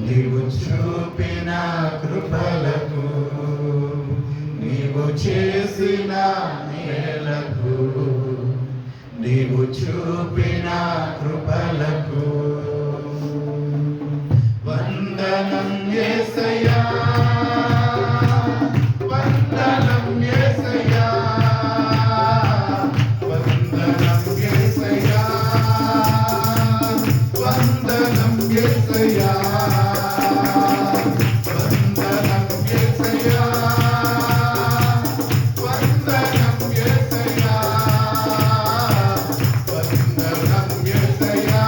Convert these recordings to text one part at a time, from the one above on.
నీవు చూపిన కృపలకు, నీవు చేసిన మేలకు, నీవు చూపిన కృపలకు వందనం యేసయ్యా, వందనం యేసయ్యా, వందనం యేసయ్యా, వందనం యేసయ్యా, వందనం యేసయ్యా, వందనం యేసయ్యా, వందనం యేసయ్యా,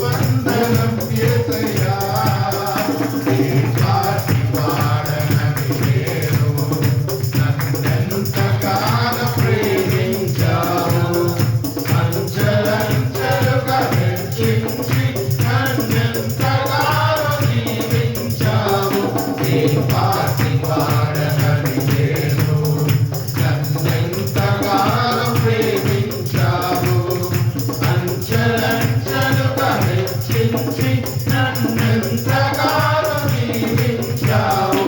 వందనం యేసయ్యా. నీ పాటి వాడనని నేను, నన్నెంతగానో ప్రేమించావు, అంచెలంచెలుగా హెచ్చించి నన్నెంతగానో దీవించావు. నీ పాటి వాడనని నేను, నన్నెంతగానో ప్రేమించావు, అంచెలంచెలుగా హెచ్చించి నన్నెంతగానో దీవించావు.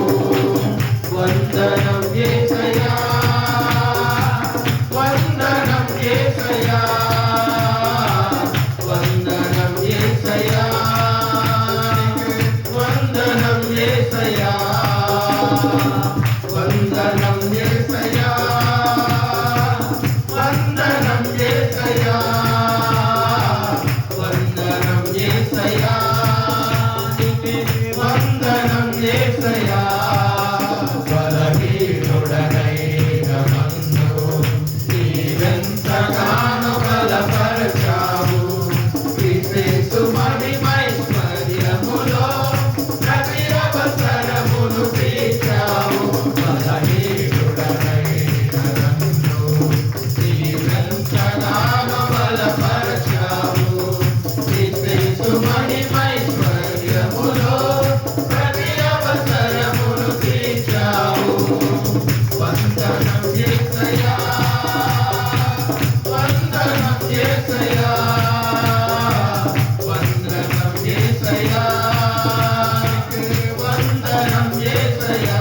వందనం యేసయ్యా, వందనం యేసయ్యా, వందనం యేసయ్యా, వందనం యేసయ్యా, వందనం యేసయ్యా, వందనం యేసయ్యా, వందనం యేసయ్యా, వందనం యేసయ్యా. బలహీనుడనైన నన్ను నీవెంతగానో బలపరచావు, క్రీస్తు మహిమైశ్వర్యములో ప్రతి అవసరమును తీర్చావు. బలహీనుడనైన నన్ను నీవెంతగానో బలపరచావు, క్రీస్తు మహిమైశ్వర్యములో ప్రతి అవసరమును తీర్చావు. వందనం యేసయ్యా, వందనం యేసయ్యా, వందనం యేసయ్యా, వందనం యేసయ్యా,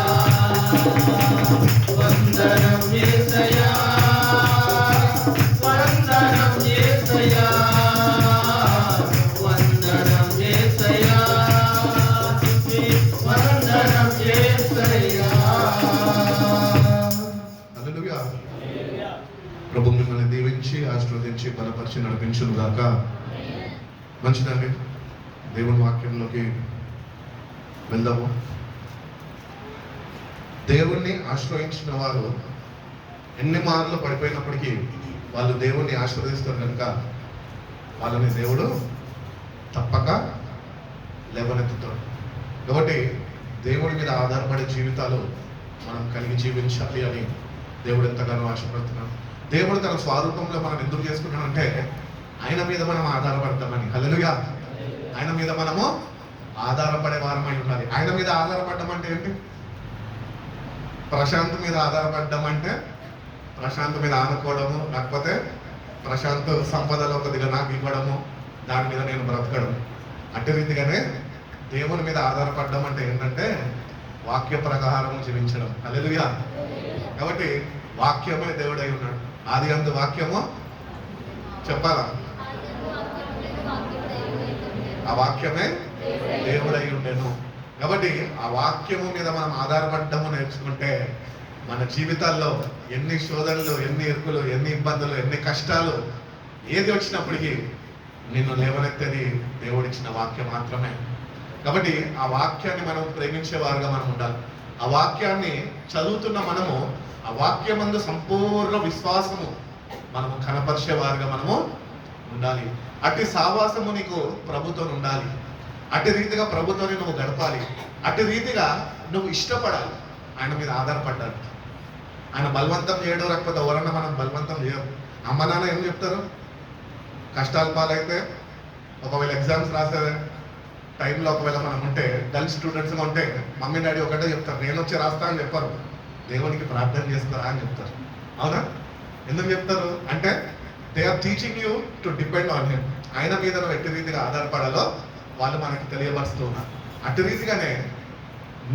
వందనం యేసయ్యా, వందనం యేసయ్యా, వందనం యేసయ్యా, వందనం యేసయ్యా. హల్లెలూయా. ప్రభు మిమ్మల్ని దీవించి ఆశీర్వదించి బలపరిచి నడిపించును గాక. మంచిదండి, దేవుని వాక్యంలోకి వెళ్దాము. దేవుణ్ణి ఆశ్రయించిన వారు ఎన్ని మార్లు పడిపోయినప్పటికీ వాళ్ళు దేవుణ్ణి ఆశీర్వదిస్తారు కనుక వాళ్ళని దేవుడు తప్పక లేవనెత్తుతాడు. కాబట్టి దేవుడి మీద ఆధారపడే జీవితాలు మనం కలిగి జీవించాలి అని దేవుడు ఎంతగానో ఆశపడుతున్నాడు. దేవుడు తన స్వరూపంలో మనం ఎందుకు చేసుకున్నాడంటే ఆయన మీద మనం ఆధారపడతామని. హల్లెలూయా. ఆయన మీద మనము ఆధారపడే వారమై ఉండాలి. ఆయన మీద ఆధారపడడం అంటే ఏంటి? ప్రశాంత్ మీద ఆధారపడడం అంటే ప్రశాంత్ మీద ఆనుకోవడము, లేకపోతే ప్రశాంత్ సంపదలో కొద్దిగా నాకు ఇవ్వడము, దాని మీద నేను బ్రతకడం. అట్టి రీతిగానే దేవుని మీద ఆధారపడడం అంటే ఏంటంటే వాక్య ప్రకారం జీవించడం. హల్లెలూయా. కాబట్టి వాక్యమే దేవుడై ఉన్నాడు. ఆది అందు వాక్యము చెప్పాలా? ఆ వాక్యమే దేవుడై ఉండెను. కాబట్టి ఆ వాక్యము మీద మనం ఆధారపడము నేర్చుకుంటే మన జీవితాల్లో ఎన్ని శోధనలు, ఎన్ని ఇరుకులు, ఎన్ని ఇబ్బందులు, ఎన్ని కష్టాలు ఏది వచ్చినప్పటికీ నిన్ను లేవనెత్తేది దేవుడిచ్చిన వాక్యం మాత్రమే. కాబట్టి ఆ వాక్యాన్ని మనం ప్రేమించేవారుగా మనం ఉండాలి. ఆ వాక్యాన్ని చదువుతున్న మనము ఆ వాక్యమందు సంపూర్ణ విశ్వాసము మనము కనపరిచేవారుగా మనము ఉండాలి. అట్టి సావాసము నీకు ప్రభుతో ఉండాలి. అట్టి రీతిగా ప్రభుత్వాన్ని నువ్వు గడపాలి. అట్టి రీతిగా నువ్వు ఇష్టపడాలి. ఆయన మీద ఆధారపడ్డాలి. ఆయన బలవంతం చేయడం, లేకపోతే ఎవరన్నా మనం బలవంతం చేయరు. అమ్మ నాన్న ఏం చెప్తారు? కష్టాల పాలైతే ఒకవేళ ఎగ్జామ్స్ రాసే టైంలో ఒకవేళ మనం ఉంటే, డల్ స్టూడెంట్స్గా ఉంటే మమ్మీ డాడీ ఒకటే చెప్తారు, నేను వచ్చి రాస్తా అని చెప్పారు, దేవునికి ప్రార్థన చేస్తారా అని చెప్తారు. అవునా? ఎందుకు చెప్తారు అంటే they are teaching you to depend on him. ఆయన మీద నువ్వు ఎట్టి రీతిగా ఆధారపడాలో వాళ్ళు మనకి తెలియపరుస్తూ ఉన్నారు. అటు రీతిగానే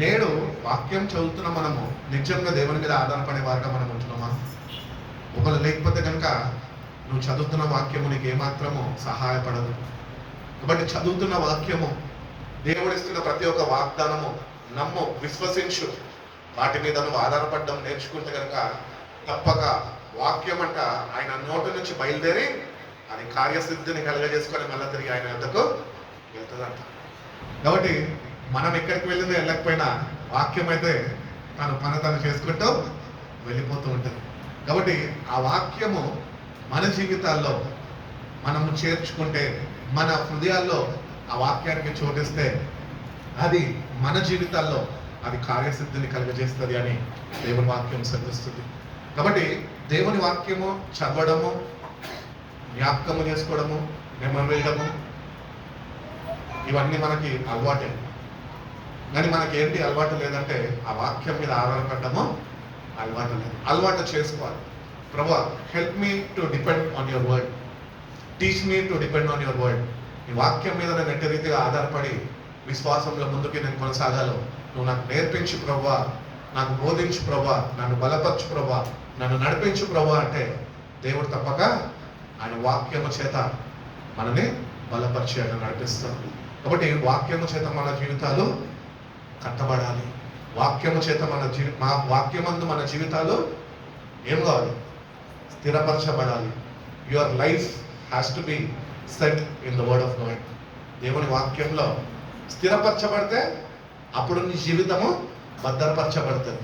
నేడు వాక్యం చదువుతున్న మనము నిజంగా దేవుని మీద ఆధారపడే వారుగా మనం ఉంటున్నామా? ఒకవేళ లేకపోతే కనుక నువ్వు చదువుతున్న వాక్యము నీకు ఏమాత్రము సహాయపడదు. కాబట్టి చదువుతున్న వాక్యము, దేవుడిస్తున్న ప్రతి ఒక్క వాగ్దానము నమ్ము, విశ్వసించు. వాటి మీద నువ్వు ఆధారపడడం నేర్చుకుంటే కనుక తప్పక వాక్యం అంట ఆయన నోటి నుంచి బయలుదేరి అది కార్యసిద్ధిని కలగజేసుకొని మళ్ళీ తిరిగి ఆయన వద్దకు వెళ్తుందంట. కాబట్టి మనం ఎక్కడికి వెళ్ళిందో వెళ్ళకపోయినా వాక్యం అయితే తను చేసుకుంటూ వెళ్ళిపోతూ ఉంటుంది. కాబట్టి ఆ వాక్యము మన జీవితాల్లో మనము చేర్చుకుంటే, మన హృదయాల్లో ఆ వాక్యానికి చోటిస్తే అది మన జీవితాల్లో అది కార్యసిద్ధిని కలుగజేస్తుంది అని దేవుని వాక్యం సెలవిస్తుంది. కాబట్టి దేవుని వాక్యము చదవడము, జ్ఞాపకము చేసుకోవడము, మెమరీ వేయడము ఇవన్నీ మనకి అలవాటే. కానీ మనకి ఏంటి అలవాటు లేదంటే ఆ వాక్యం మీద ఆధారపడము అలవాటు లేదు. అలవాటు చేసుకోవాలి. ప్రభువా, help me to depend on your word, teach me to depend on your word. ఈ వాక్యం మీద నేను ఎట్టి రీతిగా ఆధారపడి విశ్వాసంలో ముందుకి నేను కొనసాగాలో నువ్వు నాకు నేర్పించు ప్రభువా, నాకు బోధించు ప్రభువా, నన్ను బలపరచు ప్రభువా, నన్ను నడిపించు ప్రభువా అంటే దేవుడు తప్పక ఆయన వాక్యము చేత మనని బలపరిచి ఆయన నడిపిస్తాడు. కాబట్టి వాక్యము చేత మన జీవితాలు కట్టబడాలి. వాక్యము చేత మా వాక్యమందు మన జీవితాలు ఏం కావాలి? స్థిరపరచబడాలి. Your life has to be set in the word of God. దేవుని వాక్యంలో స్థిరపరచబడితే అప్పుడు నీ జీవితము భద్రపరచబడుతుంది.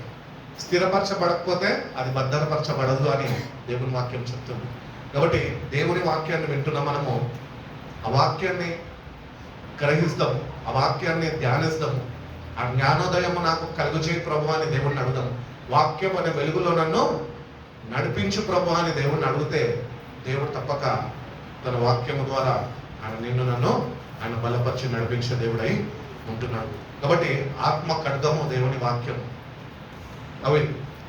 స్థిరపరచబడకపోతే అది భద్రపరచబడదు అని దేవుని వాక్యం చెప్తుంది. కాబట్టి దేవుని వాక్యాన్ని వింటున్న మనము ఆ వాక్యాన్ని గ్రహిస్తాము, ఆ వాక్యాన్ని ధ్యానిస్తాము. ఆ జ్ఞానోదయము నాకు కలుగుచేయి ప్రభు అని దేవుణ్ణి అడుగుదాము. వాక్యం అనే వెలుగులో నన్ను నడిపించు ప్రభు అని దేవుణ్ణి అడిగితే దేవుడు తప్పక తన వాక్యము ద్వారా ఆయన నిన్ను నన్ను ఆయన బలపరిచి నడిపించే దేవుడై ఉంటున్నాడు. కాబట్టి ఆత్మ ఖడ్గము దేవుని వాక్యం. అవి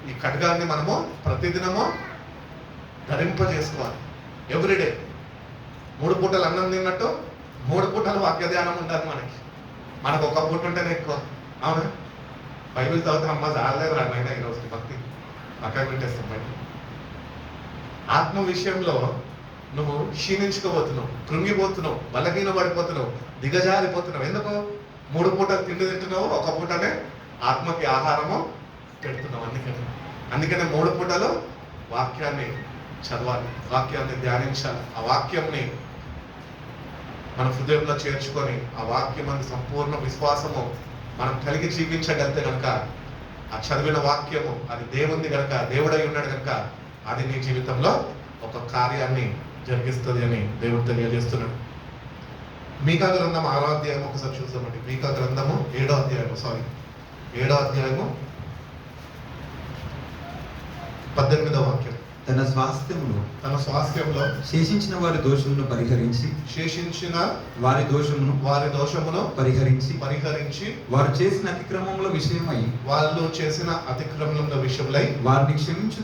ఈ ఖడ్గాన్ని మనము ప్రతిదినము ధరింపజేసుకోవాలి. ఎవ్రీడే 3 పూటలు అన్నం తిన్నట్టు 3 పూటలు వాక్య ధ్యానం ఉండాలి. మనకు ఒక పూట ఉంటేనే ఎక్కువ. అవునా? బైబిల్ చదివితే అమ్మ చాలేదు రానైనా ఈరోజు భక్తి పక్కన పెట్టేస్తాం. బయట ఆత్మ విషయంలో నువ్వు క్షీణించుకోబోతున్నావు, కృంగిపోతున్నావు, బలహీన పడిపోతున్నావు, దిగజారిపోతున్నావు. ఎందుకు? 3 పూటలు తిండి తింటున్నావు, ఒక పూటనే ఆత్మకి ఆహారము పెడుతున్నావు. అందుకనే 3 పూటలు వాక్యాన్ని చదవాలి, వాక్యాన్ని ధ్యానించాలి. ఆ వాక్యంని మన హృదయంలో చేర్చుకొని ఆ వాక్యం అందు సంపూర్ణ విశ్వాసము మనం కలిగి జీవించగలిగితే కనుక ఆ చదివిన వాక్యము అది దేవుంది కనుక, దేవుడై ఉన్నాడు కనుక అది నీ జీవితంలో ఒక కార్యాన్ని జరిగిస్తుంది అని దేవుడు తెలియజేస్తున్నాడు. మీకా గ్రంథం 6వ అధ్యాయం ఒకసారి చూద్దామండి. మీకా గ్రంథము 7వ అధ్యాయము 7వ అధ్యాయము 18వ వాక్యం. తన స్వాస్థ్యములో శేషించిన వారి దోషమును పరిహరించి వారి దోషమును పరిహరించి వారు చేసిన అతిక్రమముల విషయమై వారిని క్షమించు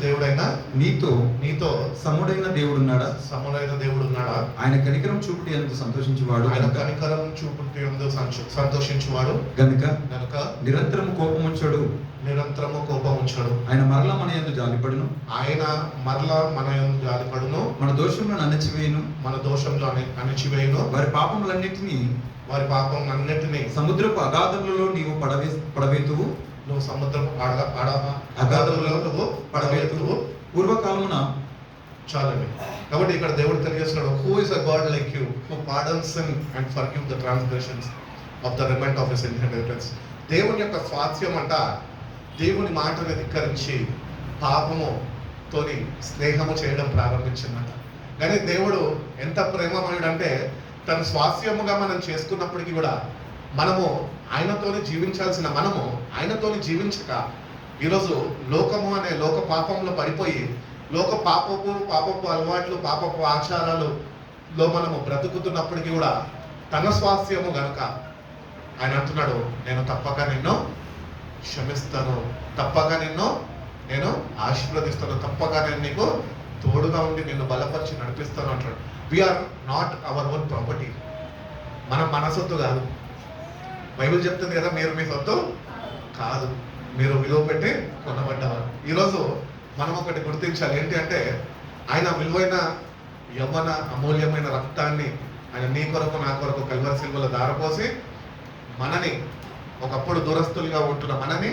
దేవుడైన నీతో సముడైన దేవుడున్నాడా? ఆయన కనికరం చూపుటి యందు సంతోషించువాడు గనుక నిరంతరము కోపం ఉంచడు. ఆయన మరల మన యందు జాలిపడును. మన దోషములను అణచివేయును. వారి పాపములన్నిటినీ సముద్రపు అగాధములలో నీవు పడవేతువు. నువ్వు సముద్రపు అగాధములలో నువ్వు పడవేతువు. పూర్వకాలమున చాలండి. కాబట్టి ఇక్కడ దేవుడు తెలియజేస్తున్నాడు, who is a God like you who pardons sin and forgive the transgressions of the remnant of his inheritance. దేవుని యొక్క స్వాస్థ్యం అంట దేవుని మాటను ధిక్కరించి పాపముతోని స్నేహము చేయడం ప్రారంభించిందంట. కానీ దేవుడు ఎంత ప్రేమమయుడు అంటే తన స్వాస్థ్యముగా మనం చేసుకున్నప్పటికీ కూడా మనము ఆయనతోనే జీవించాల్సిన మనము ఆయనతోని జీవించక ఈరోజు లోకము అనే లోక పాపంలో పడిపోయి పాపపు అలవాట్లు, పాపపు ఆచారాలలో మనము బ్రతుకుతున్నప్పటికీ కూడా తన స్వాస్థ్యము గనుక ఆయన అంటున్నాడు, నేను తప్పక నిన్ను క్షమిస్తాను, తప్పక నిన్ను నేను ఆశీర్వదిస్తాను, తప్పక నేను నీకు తోడుగా ఉండి నిన్ను బలపరిచి నడిపిస్తాను అంటాడు. We are not our own property. మన సొత్తు కాదు. బైబిల్ చెప్తుంది కదా, మీరు మీ సొత్తు కాదు, మీరు విలువ పెట్టి కొనబడ్డవారు. ఈరోజు మనం ఒకటి గుర్తించాలి, ఏంటి అంటే ఆయన విలువైన యవ్వన అమూల్యమైన రక్తాన్ని ఆయన నీ కొరకు నా కొరకు కల్వరి సిలువలో దారపోసి మనని, ఒకప్పుడు దూరస్తులుగా ఉంటున్న మనని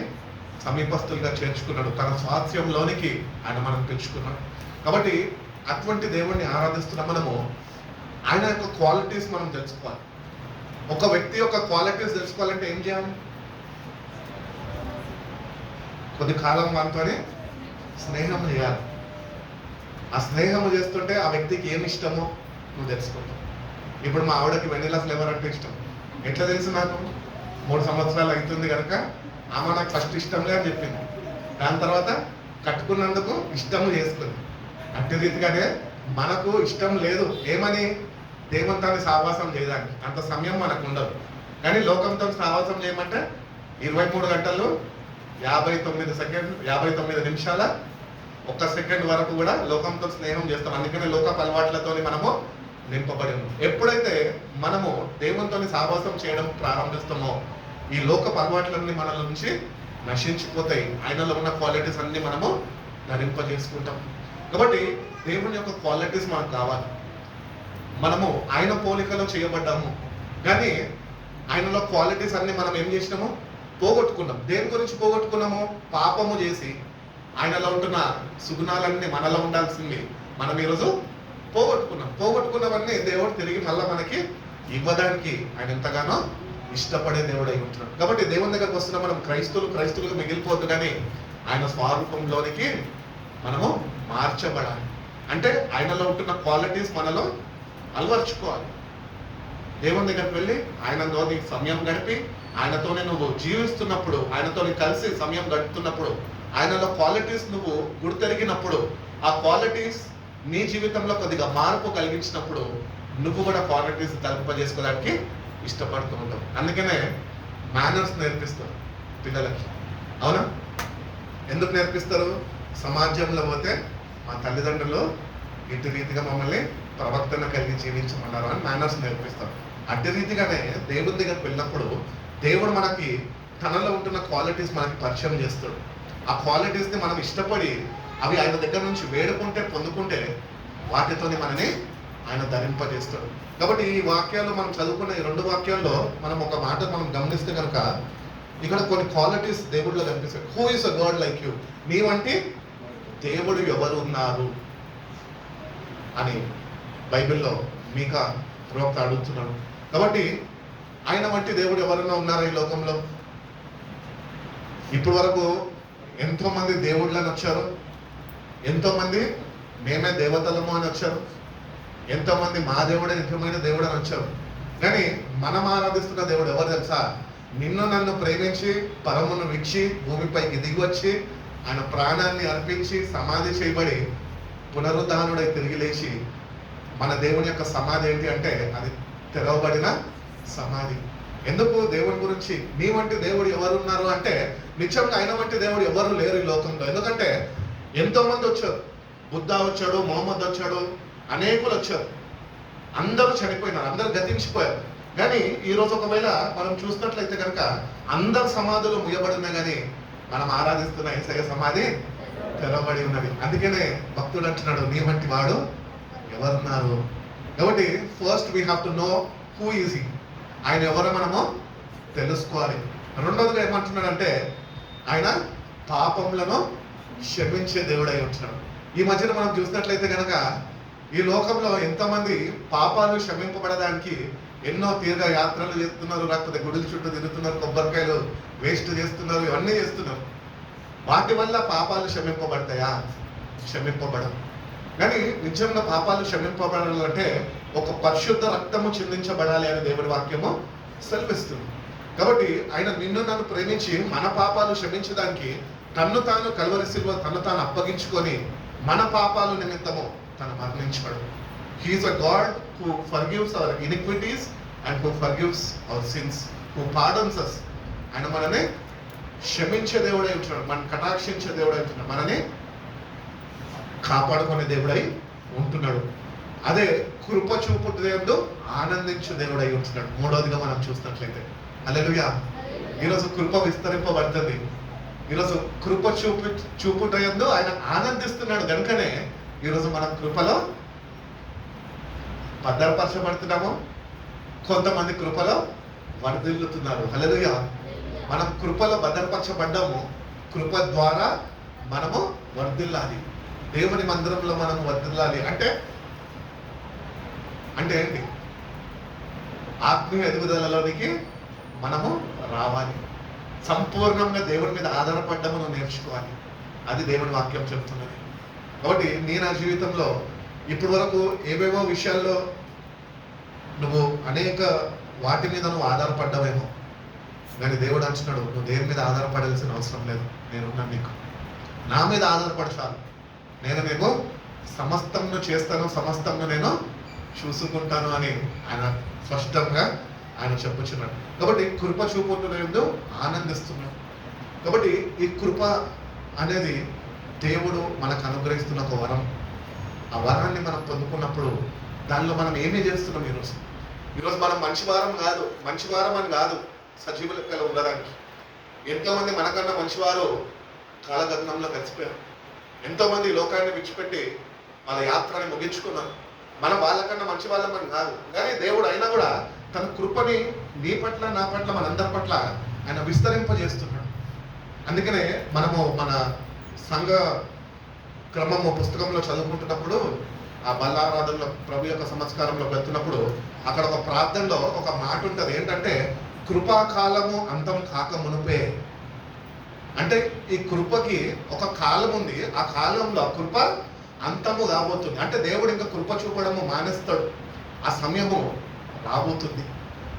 సమీపస్తులుగా చేర్చుకున్నాడు. తన స్వాస్థ్యంలోనికి ఆయన మనం తెచ్చుకున్నాడు. కాబట్టి అటువంటి దేవుణ్ణి ఆరాధిస్తున్న మనము ఆయన యొక్క క్వాలిటీస్ మనం తెలుసుకోవాలి. ఒక వ్యక్తి యొక్క క్వాలిటీస్ తెలుసుకోవాలంటే ఏం చేయాలి? కొద్ది కాలం వాటితోనే స్నేహం చేయాలి. ఆ స్నేహం చేస్తుంటే ఆ వ్యక్తికి ఏమి ఇష్టమో నువ్వు తెలుసుకుంటావు. ఇప్పుడు మా ఆవిడకి వెనిలా ఫ్లేవర్ అంటే ఇష్టం. ఎట్లా తెలుసు నాకు? 3 సంవత్సరాలు అవుతుంది కనుక ఆమె నాకు ఫస్ట్ ఇష్టంలే అని చెప్పింది. దాని తర్వాత కట్టుకున్నందుకు ఇష్టము చేసుకుంది. అట్టి రీతిగానే మనకు ఇష్టం లేదు ఏమని, దేవునితో సావాసం చేయడానికి అంత సమయం మనకు ఉండదు. కానీ లోకంతో సావాసం చేయమంటే 23 గంటలు 59 నిమిషాల 1 సెకండ్ వరకు కూడా లోకంతో స్నేహం చేస్తాం. అందుకనే లోకపు అలవాట్లతో మనము నింపబడి ఉన్నాం. ఎప్పుడైతే మనము దేవునితో సావాసం చేయడం ప్రారంభిస్తామో ఈ లోకపు అలవాట్లన్నీ మన నుంచి నశించిపోతాయి. ఆయనలో ఉన్న క్వాలిటీస్ అన్ని మనము ధరింపజేసుకుంటాం. కాబట్టి దేవుని యొక్క క్వాలిటీస్ మనకు కావాలి. మనము ఆయన పోలికలో చేయబడ్డాము, కానీ ఆయనలో క్వాలిటీస్ అన్ని మనం ఏం చేసినాము? పోగొట్టుకున్నాం. దేని గురించి పోగొట్టుకున్నాము? పాపము చేసి ఆయనలో ఉంటున్న సుగుణాలన్నీ మనలో ఉండాల్సింది మనం ఈరోజు పోగొట్టుకున్నవన్నీ దేవుడు తిరిగి మళ్ళీ మనకి ఇవ్వడానికి ఆయన ఎంతగానో ఇష్టపడే దేవుడు అయి ఉంటున్నాడు. కాబట్టి దేవుని దగ్గరకు వస్తున్న మనం క్రైస్తువులుగా మిగిలిపోద్దు, కానీ ఆయన స్వరూపంలోనికి మనము మార్చబడాలి. అంటే ఆయనలో ఉంటున్న క్వాలిటీస్ మనలో అలవర్చుకోవాలి. దేవుని దగ్గరికి వెళ్ళి ఆయనతో నీ సమయం గడిపి ఆయనతోనే నువ్వు జీవిస్తున్నప్పుడు, ఆయనతో కలిసి సమయం గడుపుతున్నప్పుడు, ఆయనలో క్వాలిటీస్ నువ్వు గుర్తెరిగినప్పుడు, ఆ క్వాలిటీస్ నీ జీవితంలో కొద్దిగా మార్పు కలిగించినప్పుడు నువ్వు కూడా క్వాలిటీస్ తలుపజేసుకోవడానికి ఇష్టపడుతూ ఉంటావు. అందుకనే మేనర్స్ నేర్పిస్తారు పిల్లలకి. అవునా? ఎందుకు నేర్పిస్తారు? సమాజంలో పోతే మా తల్లిదండ్రులు ఇటు రీతిగా మమ్మల్ని ప్రవర్తన కలిగి జీవించమన్నారు అని మేనర్స్ నేర్పిస్తారు. అట్టి రీతిగానే దేవుని దగ్గరికి వెళ్ళినప్పుడు దేవుడు మనకి తనలో ఉంటున్న క్వాలిటీస్ మనకి పరిచయం చేస్తాడు. ఆ క్వాలిటీస్ని మనం ఇష్టపడి అవి ఆయన దగ్గర నుంచి వేడుకుంటే పొందుకుంటే వాటితోని మనని ఆయన ధరింపజేస్తాడు. కాబట్టి ఈ వాక్యాలు మనం చదువుకున్న ఈ 2 వాక్యాల్లో మనం ఒక మాట మనం గమనిస్తే కనుక ఇక్కడ కొన్ని క్వాలిటీస్ దేవుడిలో కనిపిస్తాయి. Who is a God like you? నీ వంటి దేవుడు ఎవరు ఉన్నారు అని బైబిల్లో మీకా ప్రవక్త అడుగుతున్నాడు. కాబట్టి ఆయన వంటి దేవుడు ఎవరైనా ఉన్నారా ఈ లోకంలో? ఇప్పటి వరకు ఎంతో మంది దేవుళ్ళని వచ్చారు, ఎంతో మంది మేమే దేవతలము అని వచ్చారు, ఎంతో మంది మా దేవుడే నిత్యమైన దేవుడు అని వచ్చారు. కానీ మనం ఆరాధిస్తున్న దేవుడు ఎవరు తెలుసా? నిన్ను నన్ను ప్రేమించి పరమును విచ్చి భూమిపైకి దిగి వచ్చి ఆయన ప్రాణాన్ని అర్పించి సమాధి చేయబడి పునరుద్ధానుడై తిరిగి లేచి మన దేవుని యొక్క సమాధి ఏంటి అంటే అది తెరవబడిన సమాధి. ఎందుకు? దేవుని గురించి నీ వంటి దేవుడు ఎవరు ఉన్నారు అంటే నిత్యంగా ఆయన వంటి దేవుడు ఎవరు లేరు ఈ లోకంలో. ఎందుకంటే ఎంతో మంది వచ్చారు. బుద్ధ వచ్చాడు, మొహమ్మద్ వచ్చాడు, అనేకులు వచ్చారు. అందరూ చనిపోయినారు, అందరూ గతించిపోయారు. కానీ ఈరోజు ఒకవేళ మనం చూసినట్లయితే కనుక అందరు సమాధులు ముయ్యబడినా కానీ మనం ఆరాధిస్తున్న యేసయ్య సమాధి తెరవబడి ఉన్నది. అందుకనే భక్తుడు అంటున్నాడు, నీ వంటి వాడు ఎవరున్నారు? కాబట్టి first we have to know who is he. ఆయన ఎవరో మనము తెలుసుకోవాలి. రెండోదిగా ఏమంటున్నాడంటే ఆయన పాపములను క్షమించే దేవుడై ఉంటున్నాడు. ఈ మధ్యన మనం చూసినట్లయితే కనుక ఈ లోకంలో ఎంతమంది పాపాలు క్షమింపబడడానికి ఎన్నో తీర్థ యాత్రలు చేస్తున్నారు, లేకపోతే గుడుల చుట్టూ తిరుగుతున్నారు, కొబ్బరికాయలు వేస్ట్ చేస్తున్నారు, ఇవన్నీ చేస్తున్నారు. వాటి వల్ల పాపాలు క్షమింపబడతాయా? క్షమింపబడవు. కానీ నిజంగా పాపాలు క్షమింపబడాలంటే ఒక పరిశుద్ధ రక్తము చిందించబడాలి అని దేవుడి వాక్యము సెలవిస్తుంది. కాబట్టి ఆయన నిన్ను నన్ను ప్రేమించి మన పాపాలు క్షమించడానికి తన్ను తాను కల్వరి సిలువ తను తాను అప్పగించుకొని మన పాపాలు నిమిత్తము తను మరణించాడు. He is a God who forgives our iniquities and who forgives our sins, who pardons us. ఆయన మనని క్షమించే దేవుడై ఉంటున్నాడు, మన కటాక్షించే దేవుడై ఉంటున్నాడు, మనని కాపాడుకునే దేవుడై ఉంటున్నాడు. అదే కృప చూపుటయందు ఆనందించు దేవుడై ఉంటున్నాడు. మూడవదిగా మనం చూసినట్లయితే హల్లెలూయా. ఈరోజు కృప విస్తరింపబడుతుంది. ఈరోజు కృప చూపుటయందు ఆయన ఆనందిస్తున్నాడు కనుకనే ఈరోజు మనం కృపలో భద్రపరచబడుతున్నాము. కొంతమంది కృపలో వర్ధిల్లుతున్నారు. హల్లెలూయా. మనం కృపలో భద్రపరచబడ్డాము. కృప ద్వారా మనము వర్ధిల్లాలి. దేవుని మందిరంలో మనం వర్ధిల్లాలి అంటే ఏంటి? ఆత్మీయ ఎదుగుదలలోనికి మనము రావాలి. సంపూర్ణంగా దేవుని మీద ఆధారపడ్డము నేర్చుకోవాలి. అది దేవుని వాక్యం చెప్తున్నది. కాబట్టి నా జీవితంలో ఇప్పటి వరకు ఏవేవో విషయాల్లో నువ్వు అనేక వాటి మీద నువ్వు ఆధారపడ్డావేమో, కానీ దేవుడు అంటున్నాడు నువ్వు దేని మీద ఆధారపడాల్సిన అవసరం లేదు. నేనున్నాను నీకు. నా మీద ఆధారపడచాలి. నేను నీకు సమస్తంను చేస్తాను, సమస్తంను నేను చూసుకుంటాను అని ఆయన స్పష్టంగా ఆయన చెప్పుచున్నాడు. కాబట్టి కృప చూపుతున్నందు ఆనందిస్తున్నాడు. కాబట్టి ఈ కృప అనేది దేవుడు మనకు అనుగ్రహిస్తున్న ఒక వరం. ఆ వరాన్ని మనం పొందుకున్నప్పుడు దానిలో మనం ఏమీ చేస్తున్నాం? ఈరోజు మనం మంచి వారం అని కాదు సజీవ లెక్కలో ఉండడానికి. ఎంతోమంది మనకన్నా మంచివారు కాలగమనంలో కలిసిపోయారు. ఎంతోమంది లోకాన్ని విడిచిపెట్టి వాళ్ళ యాత్రని ముగించుకున్నారు. మనం వాళ్ళకన్నా మంచి వాళ్ళమని కాదు, కానీ దేవుడు అయినా కూడా తన కృపని నీ పట్ల, నా పట్ల, మనందరి పట్ల ఆయన విస్తరింపజేస్తున్నాడు. అందుకనే మనము మన సంఘ క్రమము పుస్తకంలో చదువుకుంటున్నప్పుడు ఆ బల్లారాధనలో ప్రభు యొక్క సంస్కారంలో వెళ్తున్నప్పుడు అక్కడ ఒక ప్రార్థనలో ఒక మాట ఉంటుంది. ఏంటంటే కృపాకాలము అంతం కాక మునుపే. అంటే ఈ కృపకి ఒక కాలం ఉంది. ఆ కాలంలో కృప అంతము రాబోతుంది. అంటే దేవుడు ఇంకా కృప చూపడము మానేస్తాడు. ఆ సమయము రాబోతుంది.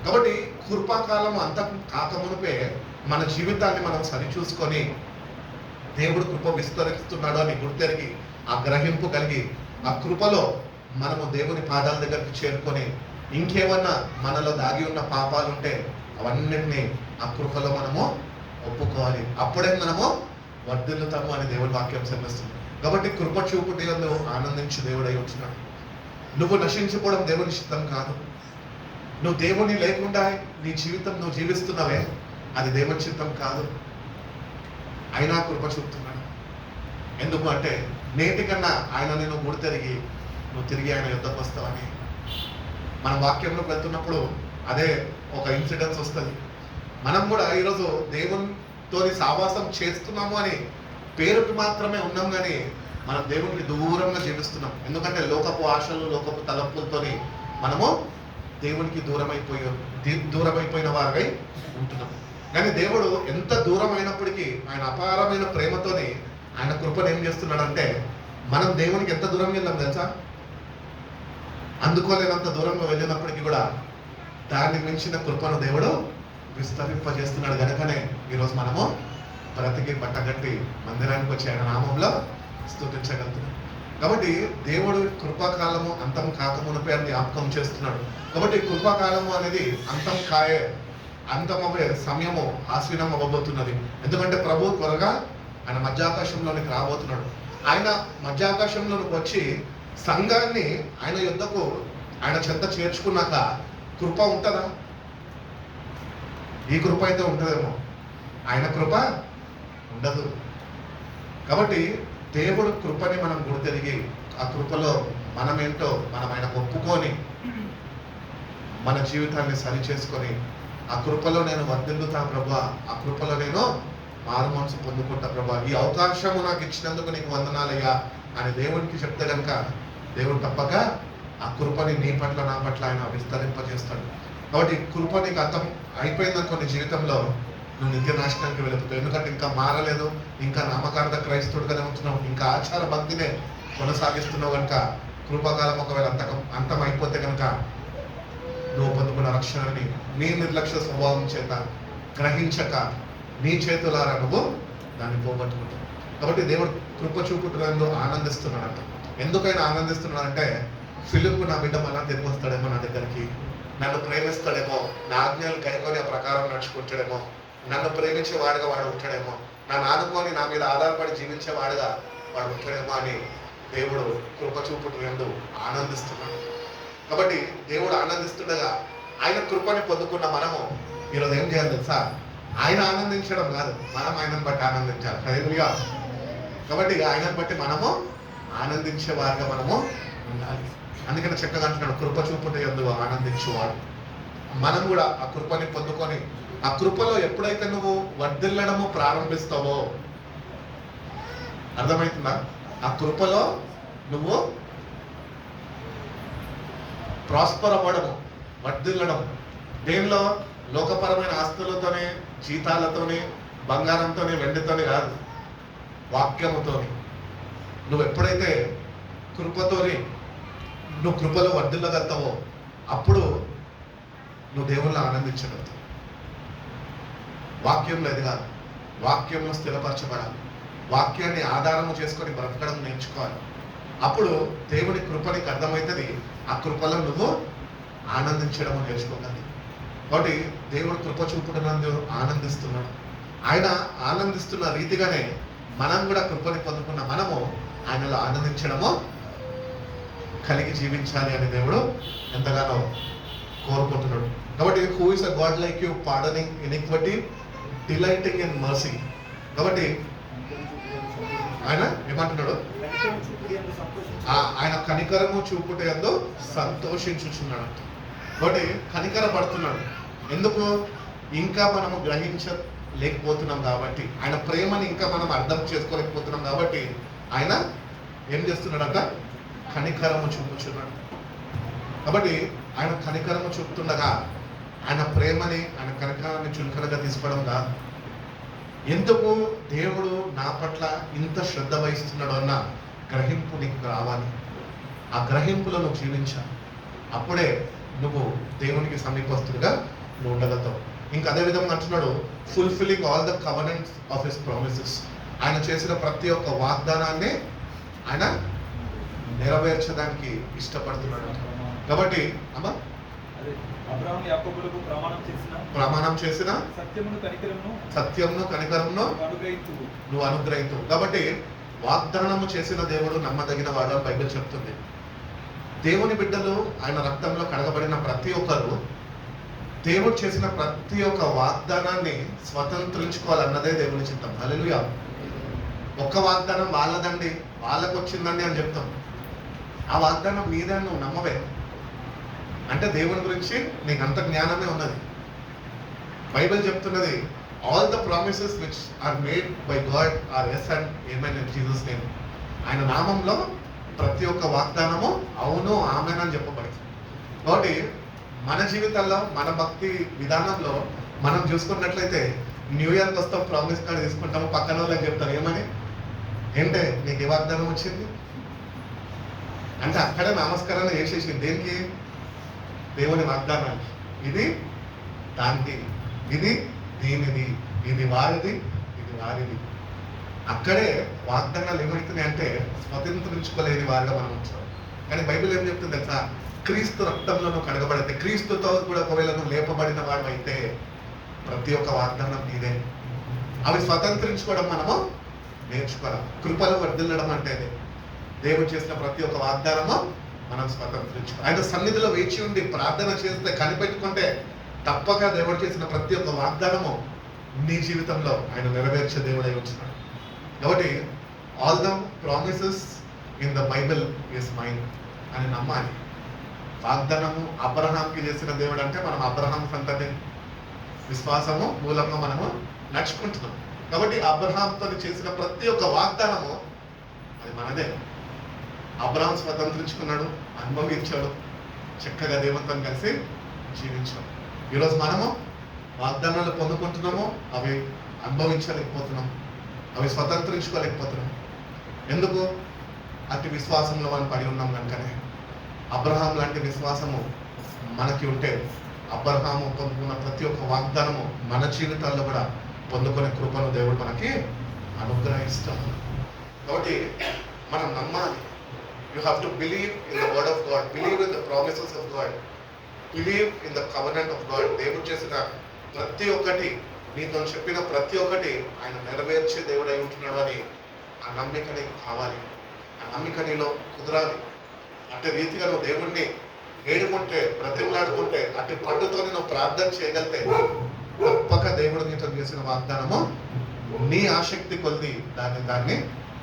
కాబట్టి కృపాకాలము అంతం కాక మునుపే మన జీవితాన్ని మనం సరిచూసుకొని దేవుడు కృప విస్తరిస్తున్నాడు అని గుర్తెరిగి ఆ గ్రహింపు కలిగి ఆ కృపలో మనము దేవుని పాదాల దగ్గరికి చేరుకొని ఇంకేమన్నా మనలో దాగి ఉన్న పాపాలు ఉంటే అవన్నిటినీ ఆ కృపలో మనము ఒప్పుకోవాలి. అప్పుడే మనము వర్ధిల్లుతాము అని దేవుని వాక్యం సెలవిస్తుంది. కాబట్టి కృప చూపుటయందు ఆనందించు దేవుడై ఉంటున్నాడు. నువ్వు నశించిపోవడం దేవుని చిత్తం కాదు. నువ్వు దేవుని లేకుండా నీ జీవితం నువ్వు జీవిస్తున్నావే, అది దేవుని చిత్తం కాదు. అయినా కృప చూపుతున్నాడు. ఎందుకు అంటే నేటికన్నా ఆయన నేను గుర్తెరిగి నువ్వు తిరిగి ఆయన యుద్ధకు వస్తావని. మన వాక్యంలోకి వెళ్తున్నప్పుడు అదే ఒక ఇన్సిడెన్స్ వస్తుంది. మనం కూడా ఈరోజు దేవునితోని సావాసం చేస్తున్నాము అని పేరుకు మాత్రమే ఉన్నాం, కానీ మనం దేవునికి దూరంగా జీవిస్తున్నాం. ఎందుకంటే లోకపు ఆశలు, లోకపు తలపులతోని మనము దేవునికి దూరమైపోయిన వారై ఉంటున్నాం. కానీ దేవుడు ఎంత దూరం అయినప్పటికీ ఆయన అపారమైన ప్రేమతోని ఆయన కృపను ఏం చేస్తున్నాడంటే మనం దేవునికి ఎంత దూరం వెళ్ళాం తెలుసా? అందుకోలేనంత దూరంగా వెళ్ళినప్పటికీ కూడా దాన్ని మించిన కృపను దేవుడు విస్తరింపజేస్తున్నాడు. కనుకనే ఈరోజు మనము బ్రతికి బట్టగట్టి మందిరానికి వచ్చి ఆయన నామంలో స్తుతించగలుగుతున్నాం. కాబట్టి దేవుడు కృపాకాలము అంతం కాకమునిపై జ్ఞాపకం చేస్తున్నాడు. కాబట్టి కృపాకాలము అనేది అంతమయ్యే సమయము ఆసీనం అవ్వబోతున్నది. ఎందుకంటే ప్రభు త్వరగా ఆయన మధ్యాకాశంలోనికి రాబోతున్నాడు. ఆయన మధ్యాకాశంలోనికి వచ్చి సంఘాన్ని ఆయన యుద్ధకు ఆయన చెంత చేర్చుకున్నాక కృప ఉంటుందా? ఈ కృప అయితే ఉంటుందేమో, ఆయన కృప ఉండదు. కాబట్టి దేవుడు కృపని మనం గుర్తెరిగి ఆ కృపలో మనమేంటో మనం ఆయన ఒప్పుకొని మన జీవితాన్ని సరి చేసుకొని ఆ కృపలో నేను వర్ధిల్లుతా ప్రభా, ఆ కృపలో నేను మారు మనసు పొందుకుంటా ప్రభా, ఈ అవకాశము నాకు ఇచ్చినందుకు నీకు వందనాలయ్యా అని దేవునికి చెప్తే కనుక దేవుడు తప్పక ఆ కృపని నీ పట్ల, నా పట్ల ఆయన విస్తరింపజేస్తాడు. కాబట్టి కృప నీకు అంతం అయిపోయిందనుకో నీ జీవితంలో, నువ్వు నిత్య నాశనానికి వెళ్ళిపోతావు. ఎందుకంటే ఇంకా మారలేదు, ఇంకా నామకార్థ క్రైస్తవుడుగానే ఉంటున్నావు, ఇంకా ఆచార భక్తినే కొనసాగిస్తున్నావు. కనుక కృపాకాలం ఒకవేళ అంతం అయిపోతే కనుక నువ్వు పొందుకున్న రక్షణని నీ నిర్లక్ష్య స్వభావం చేత గ్రహించక నీ చేతులారా నువ్వు దాన్ని పోగొట్టుకుంటావు. కాబట్టి దేవుడు కృప చూపుతున్నందు ఆనందిస్తున్నాడంట. ఎందుకైనా ఆనందిస్తున్నాడంటే ఫిలిప్పు నా బిడ్డ మళ్ళా తిరిగి వస్తాడేమో నా దగ్గరికి, నన్ను ప్రేమిస్తాడేమో, నా ఆజ్ఞలు కైకొని ఆ ప్రకారం నడుచుకుంటాడేమో, నన్ను ప్రేమించేవాడుగా వాడు ఉంటాడేమో, నన్ను ఆనుకొని నా మీద ఆధారపడి జీవించేవాడుగా వాడు ఉంటాడేమో అని దేవుడు కృప చూపుట యందు ఆనందిస్తున్నాడు. కాబట్టి దేవుడు ఆనందిస్తుండగా ఆయన కృపని పొందుకున్న మనము ఈరోజు ఏం చేయాలి తెలుసా? ఆయన ఆనందించడం కాదు, మనం ఆయనను బట్టి ఆనందించాలి. హల్లెలూయా. కాబట్టి ఆయనను బట్టి మనము ఆనందించే వారిగా మనము ఉండాలి. అందుకని చక్కగా అంటున్నాడు, కృప చూపుట యందు ఆనందించువాడు. మనం కూడా ఆ కృపని పొందుకొని ఆ కృపలో ఎప్పుడైతే నువ్వు వర్ధిల్లడము ప్రారంభిస్తావో, అర్థమవుతుందా? ఆ కృపలో నువ్వు ప్రాస్పర్ అవ్వడము, వర్ధిల్లడం. దేనిలో? లోకపరమైన ఆస్తులతోనే, జీతాలతోనే, బంగారంతోనే, వెండితోనే కాదు, వాక్యముతోని. నువ్వు ఎప్పుడైతే కృపతోని నువ్వు కృపలో వర్ధిల్లగలుగుతావో అప్పుడు నువ్వు దేవుళ్ళు ఆనందించగలుగుతావు. వాక్యంలో ఎదగాలి, వాక్యంలో స్థిరపరచబడాలి, వాక్యాన్ని ఆధారము చేసుకొని బ్రతకడం నేర్చుకోవాలి. అప్పుడు దేవుని కృప నీకు అర్థమవుతుంది. ఆ కృపలో నువ్వు ఆనందించడం నేర్చుకోగలవు. కాబట్టి దేవుడు కృప చూపుతున్నందు ఆనందిస్తున్నాడు. ఆయన ఆనందిస్తున్న రీతిగానే మనం కూడా కృపని పొందుకున్న మనము ఆయనలో ఆనందించడము కలిగి జీవించాలి అని దేవుడు ఎంతగానో కోరుకుంటున్నాడు. కాబట్టి who is a God like you, pardoning iniquity, delighting in mercy. కాబట్టి ఆయన ఏమంటున్నాడు? ఆయన కనికరము చూపుట యందు సంతోషించుచున్నాడు. కాబట్టి కనికర పడుతున్నాడు. ఎందుకు? ఇంకా మనము గ్రహించలేకపోతున్నాం కాబట్టి, ఆయన ప్రేమని ఇంకా మనం అర్థం చేసుకోలేకపోతున్నాం కాబట్టి ఆయన ఏం చేస్తున్నాడంట? కనికరము చూపుచున్నాడు. కాబట్టి ఆయన కనికరము చూపుతుండగా ఆయన ప్రేమని, ఆయన కనికరాన్ని చులకనగా తీసుకోవడం కాదు. ఎందుకు దేవుడు నా పట్ల ఇంత శ్రద్ధ వహిస్తున్నాడు అన్న గ్రహింపు నీకు రావాలి. ఆ గ్రహింపులో నువ్వు జీవించాలి. అప్పుడే నువ్వు దేవునికి సమీపస్తుడిగా నువ్వు ఉండగలుగుతావు. ఇంకా అదే విధంగా అంటున్నాడు, fulfilling all the covenants of his promises. ఆయన చేసిన ప్రతి ఒక్క వాగ్దానాన్ని ఆయన నెరవేర్చడానికి ఇష్టపడుతున్నాడు. కాబట్టి అమ్మా, అబ్రహాము యాకోబులకు ప్రమాణం చేసిన సత్యమును కనికరమును నువ్వు అనుగ్రహించు. కాబట్టి వాగ్దానము చేసిన దేవుడు నమ్మదగిన వాడు అని బైబిల్ చెప్తుంది. దేవుని బిడ్డలు ఆయన రక్తంలో కడగబడిన ప్రతి ఒక్కరు దేవుడు చేసిన ప్రతి ఒక్క వాగ్దానాన్ని స్వతంత్రించుకోవాలన్నదే దేవుని చిత్తం. హల్లెలూయా. ఒక్క వాగ్దానం వాళ్ళదండి, వాళ్ళకు వచ్చిందండి అని చెప్తాం. ఆ వాగ్దానం నీదే నువ్వు నమ్మవే అంటే దేవుని గురించి నీకు అంత జ్ఞానమే ఉన్నది. బైబిల్ చెప్తున్నది, all the promises which are made by God are yes and amen in Jesus name. ఆయన నామంలో ప్రతి ఒక్క వాగ్దానము అవును ఆమేన్ అని చెప్పబడింది. కాబట్టి మన జీవితాల్లో, మన భక్తి విధానంలో మనం చూసుకున్నట్లయితే న్యూ ఇయర్కి వస్తాం, ప్రామిస్ కార్డు తీసుకుంటాము, పక్కన వాళ్ళకి చెప్తారు ఏమని, ఏంటే నీకు ఏ వాగ్దానం వచ్చింది అంటే అక్కడే నమస్కారం చేసేసింది. దేనికి? దేవుని వాగ్దానానికి. ఇది దానికి, ఇది దీనిది, ఇది వారిది, ఇది వారిది. అక్కడే వాగ్దానాలు ఏమవుతున్నాయి అంటే స్వతంత్రించుకోలేని వారిగా మనం ఉంచాం. కానీ బైబిల్ ఏం చెప్తుంది తెలుసా? క్రీస్తు రక్తంలో నువ్వు కడగబడితే, క్రీస్తుతో కూడా ఒకవేళ నువ్వు లేపబడిన వాడు అయితే ప్రతి ఒక్క వాగ్దానం నీదే. అవి స్వతంత్రించుకోవడం మనము నేర్చుకోవాలి. కృపలో వర్ధిల్లడం అంటే దేవుడు చేసిన ప్రతి ఒక్క వాగ్దానము మనం స్వతంత్రించుకోవాలి. ఆయన సన్నిధిలో వేచి ఉండి ప్రార్థన చేస్తే, కనిపెట్టుకుంటే తప్పక దేవుడు చేసిన ప్రతి ఒక్క వాగ్దానము నీ జీవితంలో ఆయన నెరవేర్చే దేవుడై ఉంటున్నాడు. కాబట్టి all the promises in the Bible is mine అని నమ్మాలి. వాగ్దానము అబ్రహాంకి చేసిన దేవుడు అంటే మనం అబ్రహాం సంతతి విశ్వాసము మూలంగా మనము నడుచుకుంటున్నాం. కాబట్టి అబ్రహాంతో చేసిన ప్రతి ఒక్క వాగ్దానము అది మనదే. అబ్రహాం స్వతంత్రించుకున్నాడు, అనుభవించాడు, చక్కగా దేవునితో కలిసి జీవించాడు. ఈరోజు మనము వాగ్దానాలు పొందుకుంటున్నాము, అవి అనుభవించలేకపోతున్నాం, అవి స్వతంత్రించుకోలేకపోతున్నాం. ఎందుకు? అతి విశ్వాసంలో మనం పడి ఉన్నాం కనుకనే. అబ్రహాం లాంటి విశ్వాసము మనకి ఉంటే అబ్రహాము పొందుకున్న ప్రతి ఒక్క వాగ్దానము మన జీవితాల్లో కూడా పొందుకునే కృపను దేవుడు మనకి అనుగ్రహిస్తాడు. కాబట్టి మనం నమ్మాలి. You have to believe in the word of God, believe in the promises of God, believe in the covenant of God. దేవుడు చేసిన ప్రతి ఒక్కటి, నీతో చెప్పిన ప్రతి ఒక్కటి ఆయన నెరవేర్చే దేవుడై ఉంటున్నాడు అని ఆ నమ్మిక నీకు కావాలి. ఆ నమ్మిక నీలో కుదరాలి. అట్టి రీతిగా నువ్వు దేవుణ్ణి వేడుకుంటే, బ్రతిమలాడుకుంటే, అట్టి పట్టుతో నువ్వు ప్రార్థన చేయగలితే తప్పక దేవుడు నీతో చేసిన వాగ్దానము నీ ఆసక్తి కొద్ది దాన్ని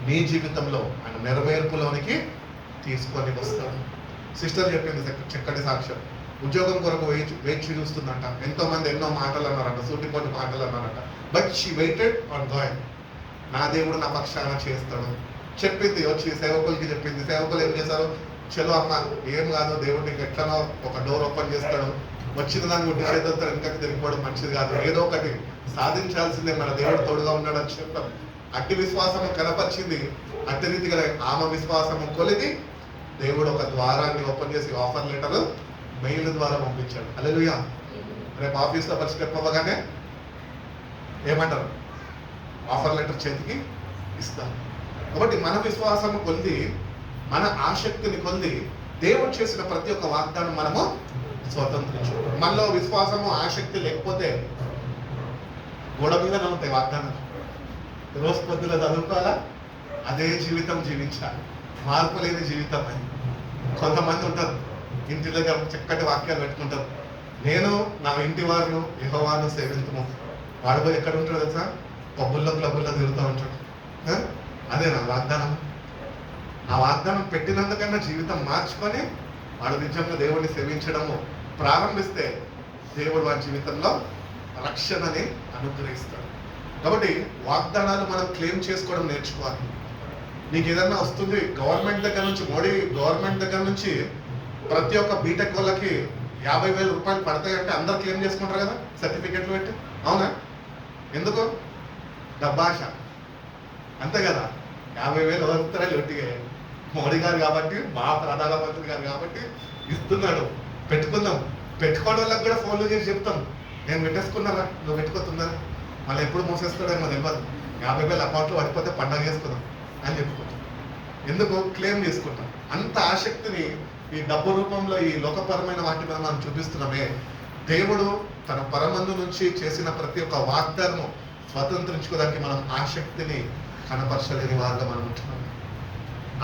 నీ జీవితంలో ఆయన నెరవేర్పులోనికి తీసుకొని వస్తాడు. సిస్టర్ చెప్పింది చక్కటి సాక్ష్యం. ఉద్యోగం కొరకు వేచి చూస్తుందంట. ఎంతో మంది ఎన్నో మాటలు అన్నారంట, సూటిపోటి మాటలు అన్నారంట. But she waited on God. నా దేవుడు నా పక్షాన చేస్తాడు చెప్పింది. వచ్చి సేవకులకి చెప్పింది. సేవకులు ఏం చేశారు? చలో అమ్మ, ఏం కాదు, దేవుడు నీకు ఎట్లనో ఒక డోర్ ఓపెన్ చేస్తాడు. వచ్చిన దాన్ని గుడ్డి చేతులతో వెనకకి తిరిగిపోవడం మంచిది కాదు. ఏదో ఒకటి సాధించాల్సిందే, మన దేవుడు తోడుగా ఉన్నాడు అని చెప్పాం. అట్టి విశ్వాసము కనపరిచింది. అట్టి రీతిగా ఆమె విశ్వాసము కొలిది దేవుడు ఒక ద్వారాన్ని ఓపెన్ చేసి ఆఫర్ లెటర్ మెయిల్ ద్వారా పంపించాడు. హల్లెలూయా. రేపు ఆఫీస్లో ఫస్ట్ స్టెప్ అవ్వగానే ఏమంటారు? ఆఫర్ లెటర్ చేతికి ఇస్తాం. కాబట్టి మన విశ్వాసము కొలిది, మన ఆసక్తిని కొలిది దేవుడు చేసిన ప్రతి ఒక్క వాగ్దానం మనము స్వతంత్రించుకుంటాం. మనలో విశ్వాసము ఆసక్తి లేకపోతే గోడ మీదనే ఉంటాయి వాగ్దానాలు. రోజు పొద్దున చదువుకోవాలా, అదే జీవితం జీవించాలి, మార్పు లేని జీవితం అని. కొంతమంది ఉంటారు ఇంటి దగ్గర చక్కటి వాక్యాలు పెట్టుకుంటారు. నేను నా ఇంటి వారిను యెహోవాను సేవింతుము. వాడు పోయి ఎక్కడ ఉంటాడు తెలుసా? పబ్బుల్లో క్లబ్బుల్లో తిరుగుతూ ఉంటాడు. అదే నా వాగ్దానం. ఆ వాగ్దానం పెట్టినందుకన్నా జీవితం మార్చుకొని వాడు నిజంగా దేవుడిని సేవించడము ప్రారంభిస్తే దేవుడు వాడి జీవితంలో రక్షణని అనుగ్రహిస్తాడు. కాబట్టి వాగ్దానాలు మనం క్లెయిమ్ చేసుకోవడం నేర్చుకోవాలి. నీకు ఏదన్నా వస్తుంది గవర్నమెంట్ దగ్గర నుంచి, మోడీ గవర్నమెంట్ దగ్గర నుంచి ప్రతి ఒక్క బీటెక్ వాళ్ళకి 50,000 రూపాయలు పడతాయంటే అందరు క్లెయిమ్ చేసుకుంటారు కదా సర్టిఫికెట్లు పెట్టి. అవునా? ఎందుకు? డబ్బాష, అంతే కదా. 50,000 వస్తారా లొట్టిగా? మోడీ గారు కాబట్టి, మా ప్రధానమంత్రి గారు కాబట్టి ఇస్తున్నాడు. పెట్టుకుందాం. పెట్టుకోవడం వాళ్ళకి కూడా ఫోన్లు చేసి చెప్తాం, నేను పెట్టేసుకున్నారా, నువ్వు పెట్టుకోతుందా, మళ్ళీ ఎప్పుడు మూసేస్తాడేమో తెలియదు. 50,000 అకౌంట్లో పడిపోతే పండగ చేసుకుందాం అని చెప్పుకుంటాం. ఎందుకు? క్లెయిమ్ చేసుకుంటాం. అంత ఆసక్తిని ఈ డబ్బు రూపంలో, ఈ లోకపరమైన వాటి మీద మనం చూపిస్తున్నామే. దేవుడు తన పరమందు నుంచి చేసిన ప్రతి ఒక్క వాగ్దానము స్వతంత్రించుకోవడానికి మనం ఆసక్తిని కనపరచలేని వారిగా మనం ఉంటున్నాం.